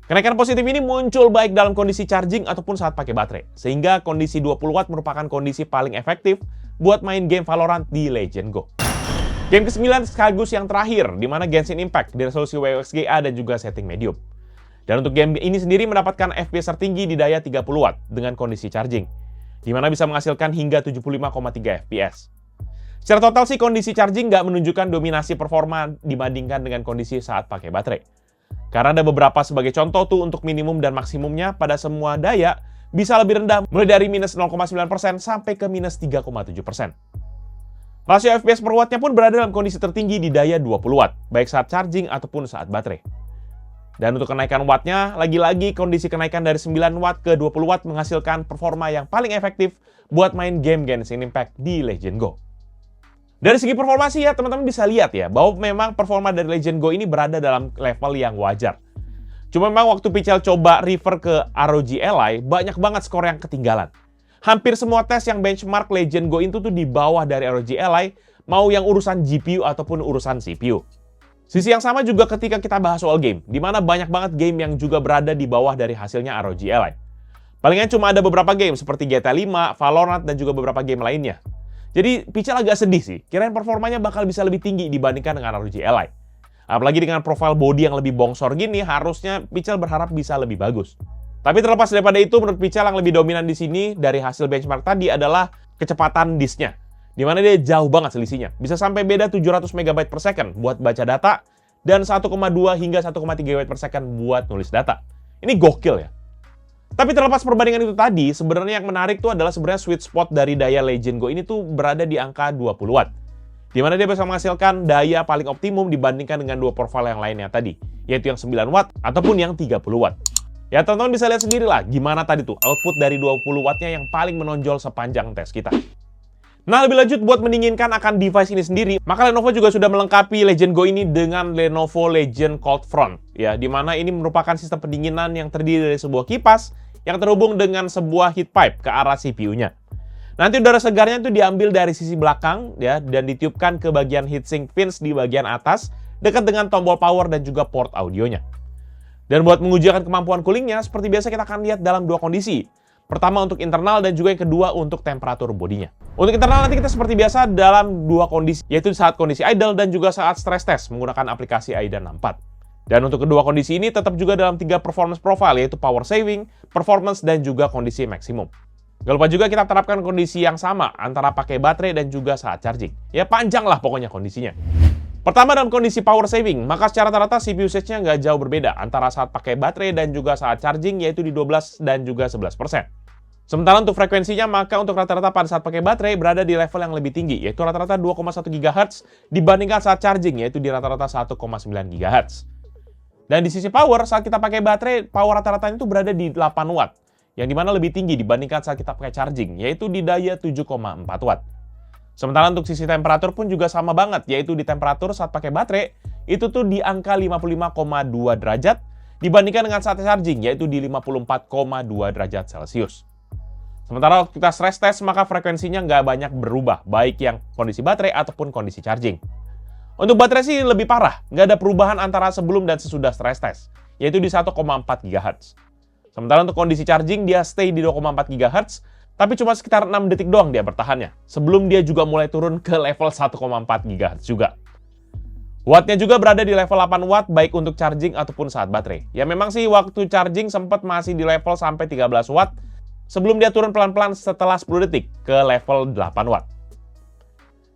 Kenaikan positif ini muncul baik dalam kondisi charging ataupun saat pakai baterai, sehingga kondisi 20 watt merupakan kondisi paling efektif buat main game Valorant di Legend Go. Game ke-9 sekaligus yang terakhir, di mana Genshin Impact di resolusi WXG dan juga setting medium. Dan untuk game ini sendiri mendapatkan FPS tertinggi di daya 30 watt dengan kondisi charging, di mana bisa menghasilkan hingga 75,3 FPS. Secara total sih kondisi charging nggak menunjukkan dominasi performa dibandingkan dengan kondisi saat pakai baterai. Karena ada beberapa sebagai contoh tuh untuk minimum dan maksimumnya pada semua daya bisa lebih rendah mulai dari minus 0,9% sampai ke minus 3,7%. Rasio FPS per wattnya pun berada dalam kondisi tertinggi di daya 20 watt, baik saat charging ataupun saat baterai. Dan untuk kenaikan wattnya, lagi-lagi kondisi kenaikan dari 9 watt ke 20 watt menghasilkan performa yang paling efektif buat main game Genshin Impact di Legend Go. Dari segi performa sih ya, teman-teman bisa lihat ya, bahwa memang performa dari Legend Go ini berada dalam level yang wajar. Cuma memang waktu Pichel coba refer ke ROG Ally, banyak banget skor yang ketinggalan. Hampir semua tes yang benchmark Legend Go itu tuh di bawah dari ROG Ally, mau yang urusan GPU ataupun urusan CPU. Sisi yang sama juga ketika kita bahas soal game, di mana banyak banget game yang juga berada di bawah dari hasilnya ROG Ally. Palingan cuma ada beberapa game seperti GTA 5, Valorant, dan juga beberapa game lainnya. Jadi Pichel agak sedih sih, kirain performanya bakal bisa lebih tinggi dibandingkan dengan ROG Ally. Apalagi dengan profil body yang lebih bongsor gini, harusnya Pichel berharap bisa lebih bagus. Tapi terlepas daripada itu, menurut Pichel yang lebih dominan di sini dari hasil benchmark tadi adalah kecepatan disknya. Di mana dia jauh banget selisihnya. Bisa sampai beda 700 MB per second buat baca data dan 1,2 hingga 1,3 GB per second buat nulis data. Ini gokil ya. Tapi terlepas perbandingan itu tadi, sebenarnya yang menarik tuh adalah sebenarnya sweet spot dari daya Legend Go ini tuh berada di angka 20 watt. Di mana dia bisa menghasilkan daya paling optimum dibandingkan dengan dua profile yang lainnya tadi, yaitu yang 9 watt ataupun yang 30 watt. Ya teman-teman bisa lihat sendiri lah gimana tadi tuh output dari 20 wattnya yang paling menonjol sepanjang tes kita. Nah, lebih lanjut buat mendinginkan akan device ini sendiri, maka Lenovo juga sudah melengkapi Legend Go ini dengan Lenovo Legion Cold Front, ya, di mana ini merupakan sistem pendinginan yang terdiri dari sebuah kipas yang terhubung dengan sebuah heat pipe ke arah CPU-nya. Nanti udara segarnya itu diambil dari sisi belakang, ya, dan ditiupkan ke bagian heatsink pins di bagian atas, dekat dengan tombol power dan juga port audionya. Dan buat menguji kemampuan coolingnya, seperti biasa kita akan lihat dalam dua kondisi. Pertama untuk internal dan juga yang kedua untuk temperatur bodinya. Untuk internal nanti kita seperti biasa dalam dua kondisi, yaitu saat kondisi idle dan juga saat stress test menggunakan aplikasi AIDA 64. Dan untuk kedua kondisi ini tetap juga dalam 3 performance profile, yaitu power saving, performance, dan juga kondisi maksimum. Gak lupa juga kita terapkan kondisi yang sama antara pakai baterai dan juga saat charging. Ya panjang lah pokoknya kondisinya. Pertama dalam kondisi power saving, maka secara rata-rata CPU usage-nya nggak jauh berbeda antara saat pakai baterai dan juga saat charging, yaitu di 12 dan juga 11%. Sementara untuk frekuensinya, maka untuk rata-rata pada saat pakai baterai berada di level yang lebih tinggi, yaitu rata-rata 2,1 GHz dibandingkan saat charging, yaitu di rata-rata 1,9 GHz. Dan di sisi power, saat kita pakai baterai, power rata-ratanya itu berada di 8 Watt, yang dimana lebih tinggi dibandingkan saat kita pakai charging, yaitu di daya 7,4 Watt. Sementara untuk sisi temperatur pun juga sama banget, yaitu di temperatur saat pakai baterai, itu tuh di angka 55,2 derajat, dibandingkan dengan saat charging, yaitu di 54,2 derajat Celcius. Sementara waktu kita stress test, maka frekuensinya nggak banyak berubah, baik yang kondisi baterai ataupun kondisi charging. Untuk baterai sih lebih parah, nggak ada perubahan antara sebelum dan sesudah stress test, yaitu di 1,4 GHz. Sementara untuk kondisi charging, dia stay di 2,4 GHz, tapi cuma sekitar 6 detik doang dia bertahannya, sebelum dia juga mulai turun ke level 1,4 GHz juga. Wattnya juga berada di level 8 Watt, baik untuk charging ataupun saat baterai. Ya memang sih waktu charging sempat masih di level sampai 13 Watt, sebelum dia turun pelan-pelan setelah 10 detik ke level 8 Watt.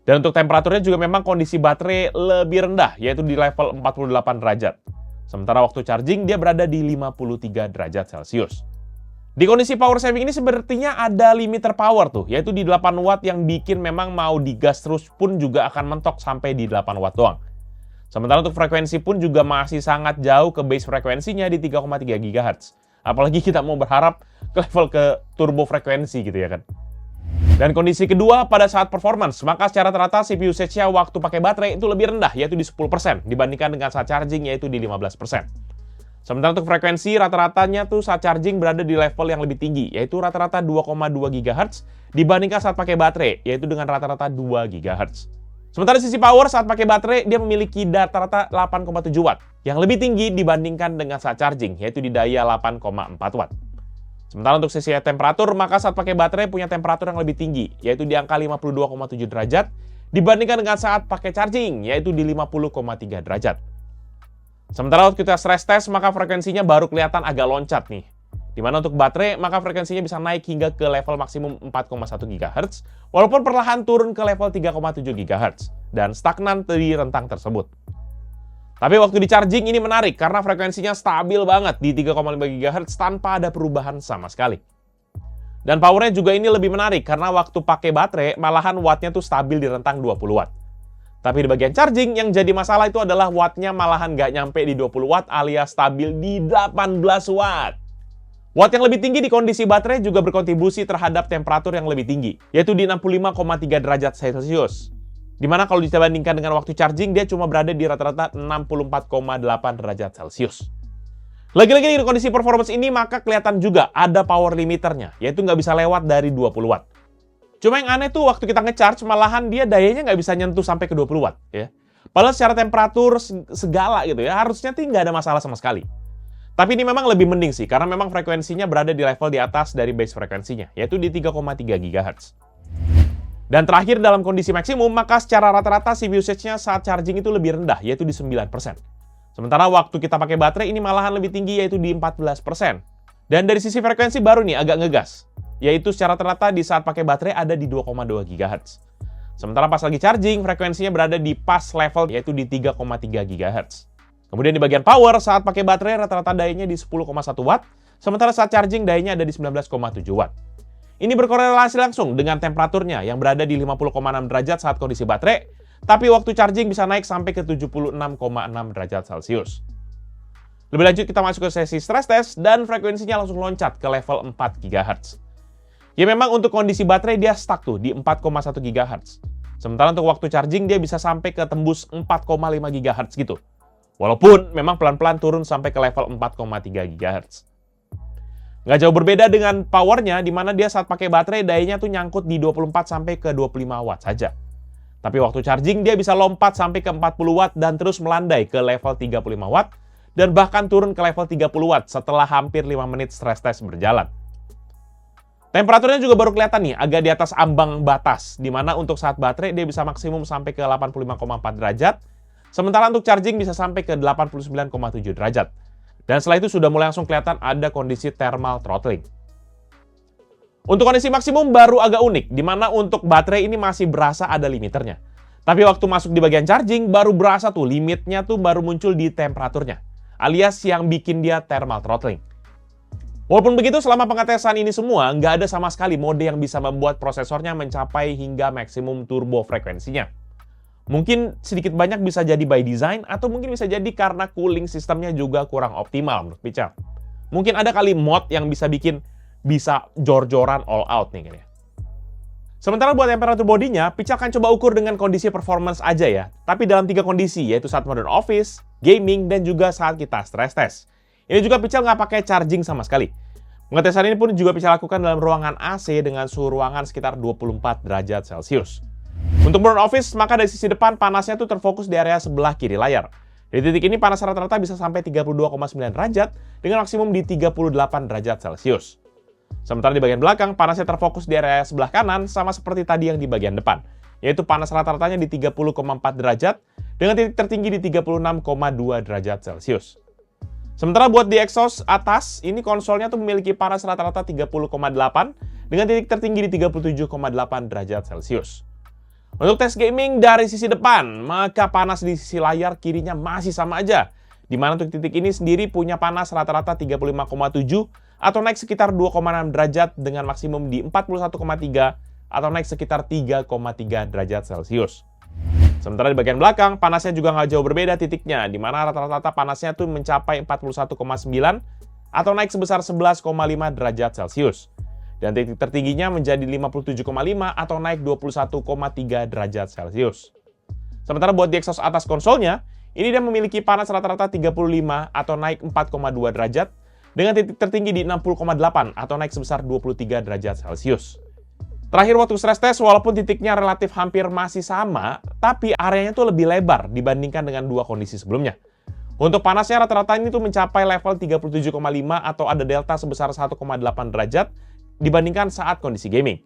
Dan untuk temperaturnya juga memang kondisi baterai lebih rendah, yaitu di level 48 derajat. Sementara waktu charging dia berada di 53 derajat Celcius. Di kondisi power saving ini sepertinya ada limiter power tuh, yaitu di 8 Watt yang bikin memang mau digas terus pun juga akan mentok sampai di 8 Watt doang. Sementara untuk frekuensi pun juga masih sangat jauh ke base frekuensinya di 3,3 GHz. Apalagi kita mau berharap ke level ke turbo frekuensi gitu ya kan. Dan kondisi kedua pada saat performance, maka secara rata-rata CPU usage-nya waktu pakai baterai itu lebih rendah, yaitu di 10% dibandingkan dengan saat charging, yaitu di 15%. Sementara untuk frekuensi, rata-ratanya tuh saat charging berada di level yang lebih tinggi, yaitu rata-rata 2,2 GHz dibandingkan saat pakai baterai, yaitu dengan rata-rata 2 GHz. Sementara sisi power saat pakai baterai, dia memiliki rata-rata 8,7 Watt, yang lebih tinggi dibandingkan dengan saat charging, yaitu di daya 8,4 Watt. Sementara untuk sisi temperatur, maka saat pakai baterai punya temperatur yang lebih tinggi, yaitu di angka 52,7 derajat, dibandingkan dengan saat pakai charging, yaitu di 50,3 derajat. Sementara waktu kita stress test, maka frekuensinya baru kelihatan agak loncat nih. Dimana untuk baterai, maka frekuensinya bisa naik hingga ke level maksimum 4,1 GHz, walaupun perlahan turun ke level 3,7 GHz, dan stagnan di rentang tersebut. Tapi waktu di charging ini menarik, karena frekuensinya stabil banget di 3,5 GHz tanpa ada perubahan sama sekali. Dan powernya juga ini lebih menarik, karena waktu pakai baterai, malahan wattnya tuh stabil di rentang 20 Watt. Tapi di bagian charging, yang jadi masalah itu adalah wattnya malahan nggak nyampe di 20 Watt alias stabil di 18 Watt. Watt yang lebih tinggi di kondisi baterai juga berkontribusi terhadap temperatur yang lebih tinggi, yaitu di 65,3 derajat Celcius. Dimana kalau dibandingkan dengan waktu charging, dia cuma berada di rata-rata 64,8 derajat Celcius. Lagi-lagi di kondisi performance ini, maka kelihatan juga ada power limiternya, yaitu nggak bisa lewat dari 20 Watt. Cuma yang aneh tuh, waktu kita nge-charge, malahan dia dayanya nggak bisa nyentuh sampai ke 20 Watt. Ya. Padahal secara temperatur segala gitu ya, harusnya tuh nggak ada masalah sama sekali. Tapi ini memang lebih mending sih, karena memang frekuensinya berada di level di atas dari base frekuensinya, yaitu di 3,3 GHz. Dan terakhir dalam kondisi maksimum, maka secara rata-rata CPU usage-nya saat charging itu lebih rendah, yaitu di 9%. Sementara waktu kita pakai baterai ini malahan lebih tinggi, yaitu di 14%. Dan dari sisi frekuensi baru nih, agak ngegas. Yaitu secara rata-rata di saat pakai baterai ada di 2,2 GHz. Sementara pas lagi charging, frekuensinya berada di pas level, yaitu di 3,3 GHz. Kemudian di bagian power, saat pakai baterai rata-rata dayanya di 10,1 Watt, sementara saat charging dayanya ada di 19,7 Watt. Ini berkorelasi langsung dengan temperaturnya yang berada di 50,6 derajat saat kondisi baterai, tapi waktu charging bisa naik sampai ke 76,6 derajat Celcius. Lebih lanjut kita masuk ke sesi stress test dan frekuensinya langsung loncat ke level 4 GHz. Ya memang untuk kondisi baterai dia stuck tuh di 4,1 GHz. Sementara untuk waktu charging dia bisa sampai ke tembus 4,5 GHz gitu. Walaupun memang pelan-pelan turun sampai ke level 4,3 GHz. Nggak jauh berbeda dengan powernya, di mana dia saat pakai baterai dayanya tuh nyangkut di 24 sampai ke 25 Watt saja. Tapi waktu charging dia bisa lompat sampai ke 40 Watt dan terus melandai ke level 35 Watt dan bahkan turun ke level 30 Watt setelah hampir 5 menit stress test berjalan. Temperaturnya juga baru kelihatan nih, agak di atas ambang batas, di mana untuk saat baterai dia bisa maksimum sampai ke 85,4 derajat, sementara untuk charging bisa sampai ke 89,7 derajat. Dan setelah itu sudah mulai langsung kelihatan ada kondisi thermal throttling. Untuk kondisi maksimum baru agak unik, di mana untuk baterai ini masih berasa ada limiternya. Tapi waktu masuk di bagian charging, baru berasa tuh limitnya tuh baru muncul di temperaturnya, alias yang bikin dia thermal throttling. Walaupun begitu, selama pengetesan ini semua, nggak ada sama sekali mode yang bisa membuat prosesornya mencapai hingga maksimum turbo frekuensinya. Mungkin sedikit banyak bisa jadi by design, atau mungkin bisa jadi karena cooling sistemnya juga kurang optimal menurut Pichel. Mungkin ada kali mod yang bisa bikin bisa jor-joran all out nih kayaknya. Sementara buat temperatur bodinya, Pichel akan coba ukur dengan kondisi performance aja ya. Tapi dalam 3 kondisi, yaitu saat modern office, gaming, dan juga saat kita stress test. Ini juga Pichel nggak pakai charging sama sekali. Pengetesan ini pun juga Pichel lakukan dalam ruangan AC dengan suhu ruangan sekitar 24 derajat Celcius. Untuk modern office, maka dari sisi depan panasnya tuh terfokus di area sebelah kiri layar. Di titik ini panas rata-rata bisa sampai 32,9 derajat dengan maksimum di 38 derajat Celcius. Sementara di bagian belakang, panasnya terfokus di area sebelah kanan sama seperti tadi yang di bagian depan, yaitu panas rata-ratanya di 30,4 derajat dengan titik tertinggi di 36,2 derajat Celcius. Sementara buat di exhaust atas, ini konsolnya tuh memiliki panas rata-rata 30,8 dengan titik tertinggi di 37,8 derajat Celcius. Untuk tes gaming dari sisi depan, maka panas di sisi layar kirinya masih sama aja. Di mana untuk titik ini sendiri punya panas rata-rata 35,7 atau naik sekitar 2,6 derajat dengan maksimum di 41,3 atau naik sekitar 3,3 derajat Celcius. Sementara di bagian belakang, panasnya juga nggak jauh berbeda titiknya, di mana rata-rata panasnya tuh mencapai 41,9 atau naik sebesar 11,5 derajat Celcius. Dan titik tertingginya menjadi 57,5 atau naik 21,3 derajat Celcius. Sementara buat di exhaust atas konsolnya, ini dia memiliki panas rata-rata 35 atau naik 4,2 derajat, dengan titik tertinggi di 60,8 atau naik sebesar 23 derajat Celcius. Terakhir waktu stress test, walaupun titiknya relatif hampir masih sama, tapi areanya tuh lebih lebar dibandingkan dengan 2 kondisi sebelumnya. Untuk panasnya rata-rata ini tuh mencapai level 37,5 atau ada delta sebesar 1,8 derajat dibandingkan saat kondisi gaming.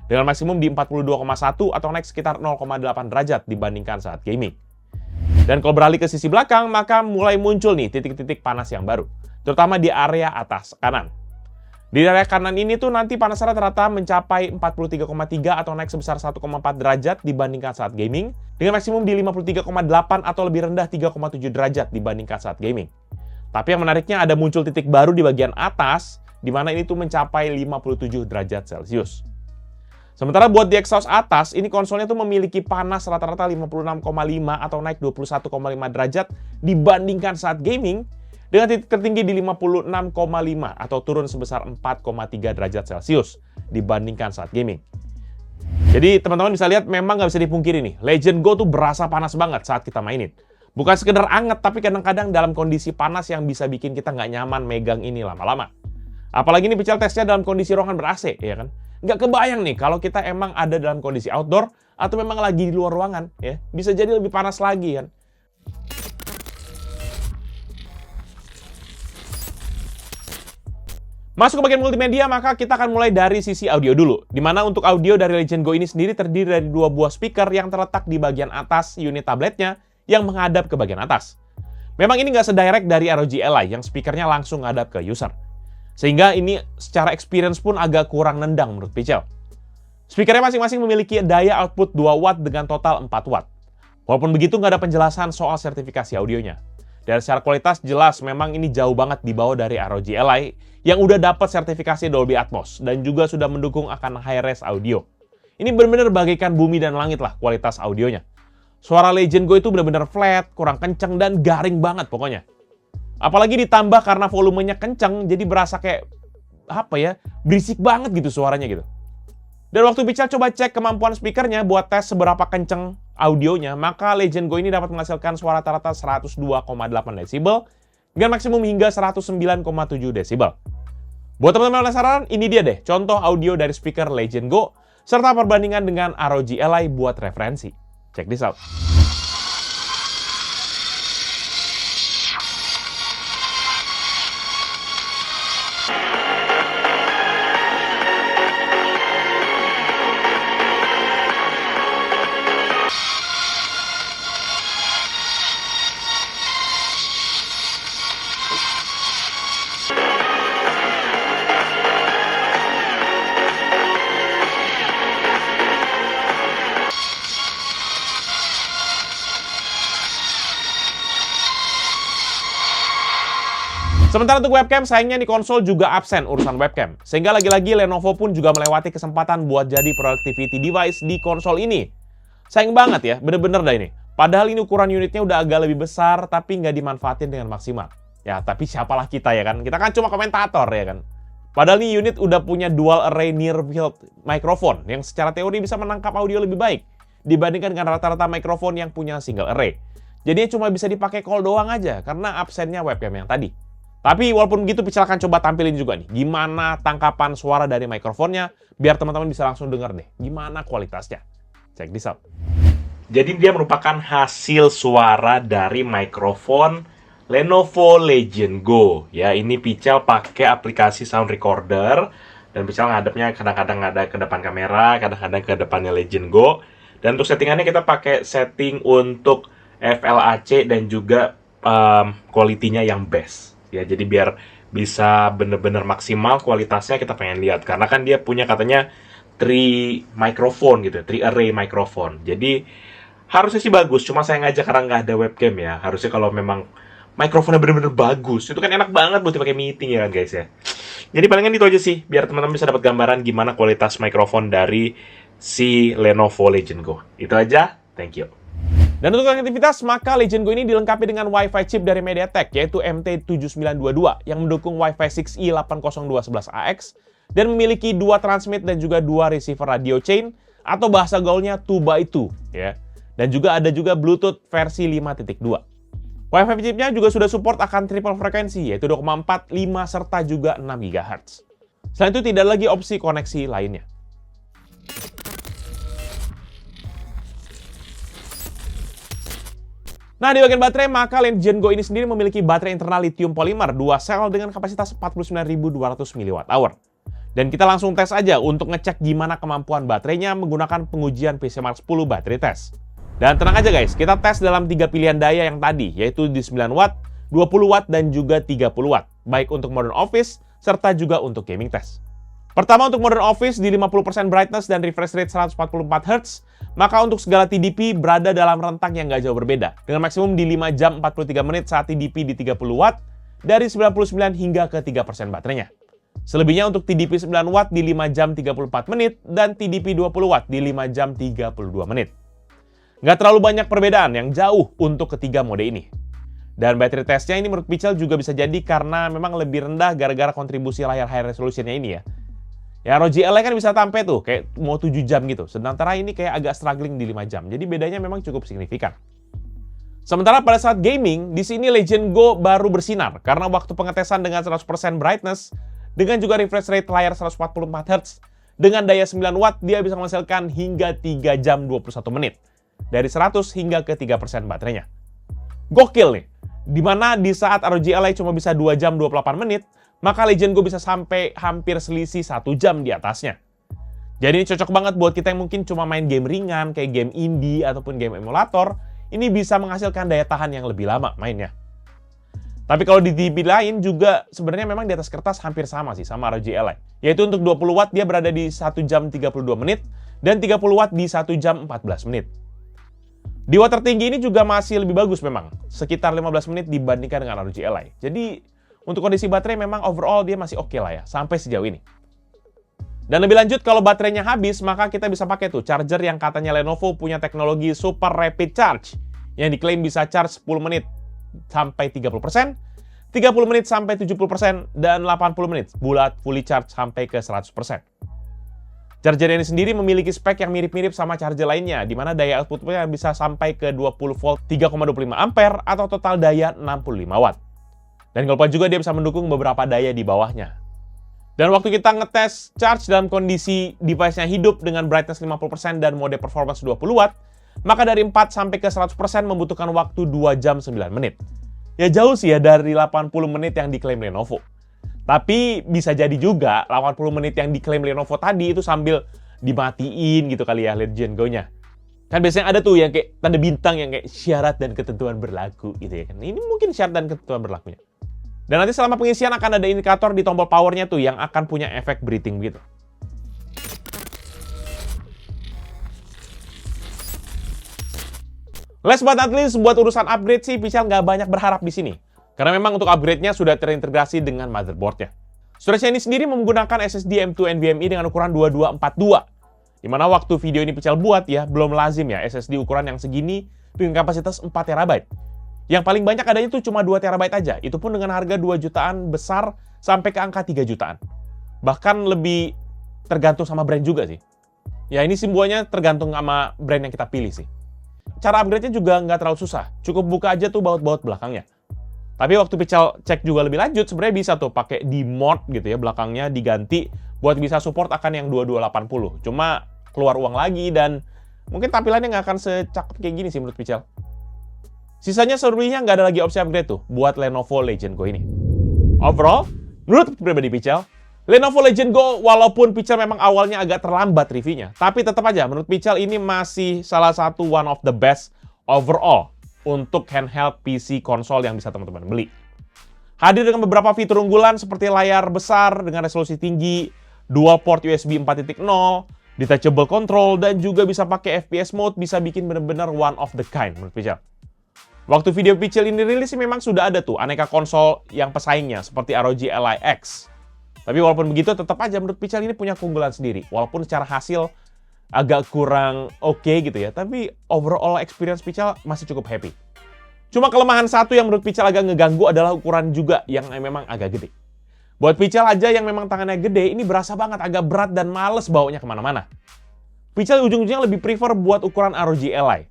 Dengan maksimum di 42,1 atau naik sekitar 0,8 derajat dibandingkan saat gaming. Dan kalau beralih ke sisi belakang, maka mulai muncul nih titik-titik panas yang baru, terutama di area atas kanan. Di area kanan ini tuh nanti panas rata-rata mencapai 43,3 atau naik sebesar 1,4 derajat dibandingkan saat gaming, dengan maksimum di 53,8 atau lebih rendah 3,7 derajat dibandingkan saat gaming. Tapi yang menariknya ada muncul titik baru di bagian atas, di mana ini tuh mencapai 57 derajat Celcius. Sementara buat di exhaust atas, ini konsolnya tuh memiliki panas rata-rata 56,5 atau naik 21,5 derajat dibandingkan saat gaming, dengan titik tertinggi di 56,5 atau turun sebesar 4,3 derajat Celcius dibandingkan saat gaming. Jadi teman-teman bisa lihat memang nggak bisa dipungkiri nih, Legend Go tuh berasa panas banget saat kita mainin. Bukan sekedar anget, tapi kadang-kadang dalam kondisi panas yang bisa bikin kita nggak nyaman megang ini lama-lama. Apalagi ini Pichel tesnya dalam kondisi ruangan ber-AC, ya kan? Nggak kebayang nih kalau kita emang ada dalam kondisi outdoor atau memang lagi di luar ruangan, ya. Bisa jadi lebih panas lagi kan. Masuk ke bagian multimedia, maka kita akan mulai dari sisi audio dulu. Dimana untuk audio dari Legend Go ini sendiri terdiri dari 2 buah speaker yang terletak di bagian atas unit tabletnya yang menghadap ke bagian atas. Memang ini nggak sedirect dari ROG Ally yang speakernya langsung ngadap ke user. Sehingga ini secara experience pun agak kurang nendang menurut Pichel. Speakernya masing-masing memiliki daya output 2 watt dengan total 4 watt. Walaupun begitu nggak ada penjelasan soal sertifikasi audionya. Dan secara kualitas jelas memang ini jauh banget di bawah dari ROG Ally yang udah dapat sertifikasi Dolby Atmos dan juga sudah mendukung akan high-res audio. Ini benar-benar bagaikan bumi dan langit lah kualitas audionya. Suara Legend Go itu benar-benar flat, kurang kenceng, dan garing banget pokoknya. Apalagi ditambah karena volumenya kenceng, jadi berasa kayak, berisik banget gitu suaranya gitu. Dan waktu Pichel coba cek kemampuan speakernya buat tes seberapa kenceng audionya, maka Legend Go ini dapat menghasilkan suara rata-rata 102,8 desibel dengan maksimum hingga 109,7 desibel. Buat teman-teman penasaran, ini dia deh contoh audio dari speaker Legend Go serta perbandingan dengan ROG Ally buat referensi. Check this out. Sementara untuk webcam, sayangnya di konsol juga absen urusan webcam. Sehingga lagi-lagi Lenovo pun juga melewati kesempatan buat jadi productivity device di konsol ini. Sayang banget ya, bener-bener dah ini. Padahal ini ukuran unitnya udah agak lebih besar, tapi nggak dimanfaatin dengan maksimal. Ya, tapi siapalah kita ya kan? Kita kan cuma komentator ya kan? Padahal ini unit udah punya dual array near field microphone, yang secara teori bisa menangkap audio lebih baik dibandingkan dengan rata-rata microphone yang punya single array. Jadinya cuma bisa dipakai call doang aja, karena absennya webcam yang tadi. Tapi walaupun begitu, Pical akan coba tampilin juga nih, gimana tangkapan suara dari mikrofonnya, biar teman-teman bisa langsung denger deh, gimana kualitasnya. Check this out. Jadi dia merupakan hasil suara dari mikrofon Lenovo Legion Go. Ya, ini Pical pakai aplikasi sound recorder, dan Pical ngadepnya kadang-kadang ada ke depan kamera, kadang-kadang ke depannya Legion Go. Dan untuk settingannya kita pakai setting untuk FLAC dan juga quality-nya yang best. Ya, jadi biar bisa bener-bener maksimal kualitasnya kita pengen lihat. Karena kan dia punya katanya 3 microphone gitu, 3 array microphone. Jadi harusnya sih bagus, cuma saya ngajak karena nggak ada webcam ya. Harusnya kalau memang mikrofonnya bener-bener bagus, itu kan enak banget buat dipakai meeting ya kan guys ya. Jadi palingan itu aja sih, biar teman-teman bisa dapat gambaran gimana kualitas mikrofon dari si Lenovo Legion Go. Itu aja, thank you. Dan untuk konektivitas, maka Legion Go ini dilengkapi dengan Wi-Fi chip dari MediaTek, yaitu MT7922, yang mendukung Wi-Fi 6E 802.11ax, dan memiliki 2 transmit dan juga 2 receiver radio chain, atau bahasa gaulnya 2x2, ya. Dan juga ada juga Bluetooth versi 5.2. Wi-Fi chipnya juga sudah support akan triple frekuensi, yaitu 2,4, 5, serta juga 6 GHz. Selain itu, tidak lagi opsi koneksi lainnya. Nah, di bagian baterai, maka Legion Go ini sendiri memiliki baterai internal lithium polymer 2 sel dengan kapasitas 49.200 mAh. Dan kita langsung tes aja untuk ngecek gimana kemampuan baterainya menggunakan pengujian PCMark 10 battery test. Dan tenang aja guys, kita tes dalam 3 pilihan daya yang tadi, yaitu di 9 watt, 20 watt, dan juga 30 watt, baik untuk modern office, serta juga untuk gaming test. Pertama, untuk modern office di 50% brightness dan refresh rate 144 Hz, maka untuk segala TDP berada dalam rentang yang nggak jauh berbeda, dengan maksimum di 5 jam 43 menit saat TDP di 30 watt, dari 99 hingga ke 3% baterainya. Selebihnya untuk TDP 9 watt di 5 jam 34 menit, dan TDP 20 watt di 5 jam 32 menit. Nggak terlalu banyak perbedaan yang jauh untuk ketiga mode ini. Dan battery testnya ini menurut Pical juga bisa jadi karena memang lebih rendah gara-gara kontribusi layar high resolution-nya ini ya. Ya, ROG Ally kan bisa sampai tuh, kayak mau 7 jam gitu. Sementara ini kayak agak struggling di 5 jam. Jadi bedanya memang cukup signifikan. Sementara pada saat gaming, di sini Legion Go baru bersinar. Karena waktu pengetesan dengan 100% brightness, dengan juga refresh rate layar 144 Hz, dengan daya 9 watt, dia bisa menghasilkan hingga 3 jam 21 menit. Dari 100 hingga ke 3% baterainya. Gokil nih! Dimana di saat ROG Ally cuma bisa 2 jam 28 menit, maka Legion Go bisa sampai hampir selisih 1 jam di atasnya. Jadi ini cocok banget buat kita yang mungkin cuma main game ringan, kayak game indie ataupun game emulator, ini bisa menghasilkan daya tahan yang lebih lama mainnya. Tapi kalau di TDP lain juga sebenarnya memang di atas kertas hampir sama sih sama ROG Ally. Yaitu untuk 20 watt dia berada di 1 jam 32 menit, dan 30 watt di 1 jam 14 menit. Di watt tertinggi ini juga masih lebih bagus memang, sekitar 15 menit dibandingkan dengan ROG Ally. Jadi untuk kondisi baterai memang overall dia masih oke lah ya, sampai sejauh ini. Dan lebih lanjut, kalau baterainya habis, maka kita bisa pakai tuh charger yang katanya Lenovo punya teknologi Super Rapid Charge, yang diklaim bisa charge 10 menit sampai 30%, 30 menit sampai 70%, dan 80 menit bulat fully charge sampai ke 100%. Charger ini sendiri memiliki spek yang mirip-mirip sama charger lainnya, di mana daya outputnya bisa sampai ke 20 volt 3,25 ampere atau total daya 65 watt. Dan kalau juga dia bisa mendukung beberapa daya di bawahnya. Dan waktu kita ngetes charge dalam kondisi device-nya hidup dengan brightness 50% dan mode performance 20 watt, maka dari 4 sampai ke 100% membutuhkan waktu 2 jam 9 menit. Ya jauh sih ya dari 80 menit yang diklaim Lenovo. Tapi bisa jadi juga 80 menit yang diklaim Lenovo tadi itu sambil dimatiin gitu kali ya Legion Go-nya. Kan biasanya ada tuh yang kayak tanda bintang yang kayak syarat dan ketentuan berlaku gitu ya kan. Ini mungkin syarat dan ketentuan berlakunya. Dan nanti selama pengisian akan ada indikator di tombol powernya tuh yang akan punya efek breathing gitu. Last but not least, buat urusan upgrade sih Pical nggak banyak berharap di sini. Karena memang untuk upgrade-nya sudah terintegrasi dengan motherboard-nya. Storage-nya ini sendiri menggunakan SSD M2 NVMe dengan ukuran 2242. Di mana waktu video ini Pical buat ya, belum lazim ya SSD ukuran yang segini dengan kapasitas 4 TB. Yang paling banyak adanya itu cuma 2 TB aja. Itu pun dengan harga 2 jutaan besar sampai ke angka 3 jutaan. Bahkan lebih tergantung sama brand juga sih. Ya ini semuanya tergantung sama brand yang kita pilih sih. Cara upgrade-nya juga nggak terlalu susah. Cukup buka aja tuh baut-baut belakangnya. Tapi waktu Pical cek juga lebih lanjut, sebenarnya bisa tuh pakai di mod gitu ya, belakangnya diganti buat bisa support akan yang 2280. Cuma keluar uang lagi dan mungkin tampilannya nggak akan secakep kayak gini sih menurut Pical. Sisanya selebihnya nggak ada lagi opsi upgrade tuh buat Lenovo Legion Go ini. Overall, menurut pribadi Pical, Lenovo Legion Go walaupun Pical memang awalnya agak terlambat reviewnya, tapi tetap aja menurut Pical ini masih salah satu one of the best overall untuk handheld PC konsol yang bisa teman-teman beli. Hadir dengan beberapa fitur unggulan seperti layar besar dengan resolusi tinggi, dual port USB 4.0, detachable control, dan juga bisa pakai FPS mode, bisa bikin bener-bener one of the kind menurut Pical. Waktu video Pical ini rilis memang sudah ada tuh aneka konsol yang pesaingnya seperti ROG Ally X. Tapi walaupun begitu tetap aja menurut Pical ini punya keunggulan sendiri. Walaupun secara hasil agak kurang oke gitu ya, tapi overall experience Pical masih cukup happy. Cuma kelemahan satu yang menurut Pical agak ngeganggu adalah ukuran juga yang memang agak gede. Buat Pical aja yang memang tangannya gede, ini berasa banget agak berat dan males bawanya kemana-mana. Pical ujung-ujungnya lebih prefer buat ukuran ROG Ally.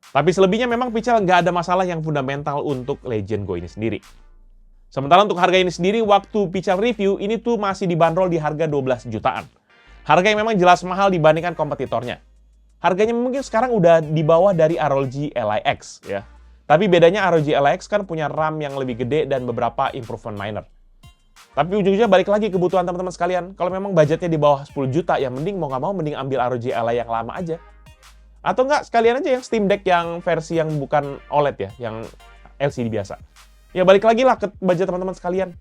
Tapi selebihnya memang Pical nggak ada masalah yang fundamental untuk Legion Go ini sendiri. Sementara untuk harga ini sendiri, waktu Pical review, ini tuh masih dibanderol di harga 12 jutaan. Harga yang memang jelas mahal dibandingkan kompetitornya. Harganya mungkin sekarang udah di bawah dari ROG Ally X ya. Tapi bedanya ROG Ally X kan punya RAM yang lebih gede dan beberapa improvement minor. Tapi ujung-ujungnya balik lagi kebutuhan teman-teman sekalian. Kalau memang budgetnya di bawah 10 juta, ya mending mau nggak mau mending ambil ROG Ally yang lama aja. Atau nggak, sekalian aja yang Steam Deck yang versi yang bukan OLED ya, yang LCD biasa. Ya balik lagi lah ke budget teman-teman sekalian.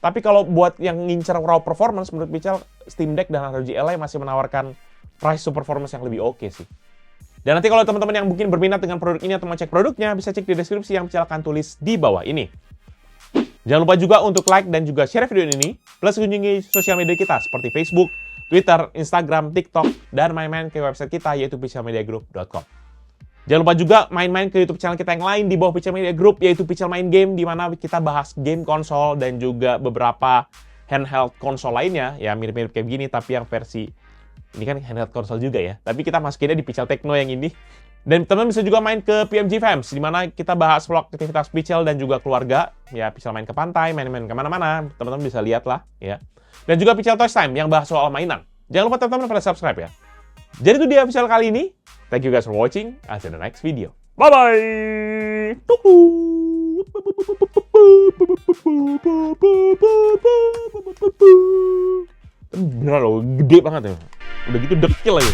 Tapi kalau buat yang ngincer raw performance, menurut Pical, Steam Deck dan ROG Ally masih menawarkan price to performance yang lebih oke sih. Dan nanti kalau teman-teman yang mungkin berminat dengan produk ini atau mau cek produknya, bisa cek di deskripsi yang Pical akan tulis di bawah ini. Jangan lupa juga untuk like dan juga share video ini, plus kunjungi sosial media kita seperti Facebook, Twitter, Instagram, TikTok, dan main-main ke website kita yaitu picalmediagroup.com. Jangan lupa juga main-main ke YouTube channel kita yang lain di bawah Pical Media Group, yaitu Pical Main Game, di mana kita bahas game konsol dan juga beberapa handheld konsol lainnya, ya mirip-mirip kayak gini, tapi yang versi, ini kan handheld konsol juga ya, tapi kita masukinnya di Pical Techno yang ini. Dan teman-teman bisa juga main ke PMG Fams, di mana kita bahas vlog aktivitas Pical dan juga keluarga, ya Pical main ke pantai, main-main kemana-mana, teman-teman bisa lihat lah, ya. Dan juga Pical Toys Time, yang bahas soal mainan. Jangan lupa teman-teman pada subscribe ya. Jadi itu dia Pical kali ini. Thank you guys for watching. I'll see you in the next video. Bye-bye! Beneran loh, gede banget ya. Udah gitu dekil lagi.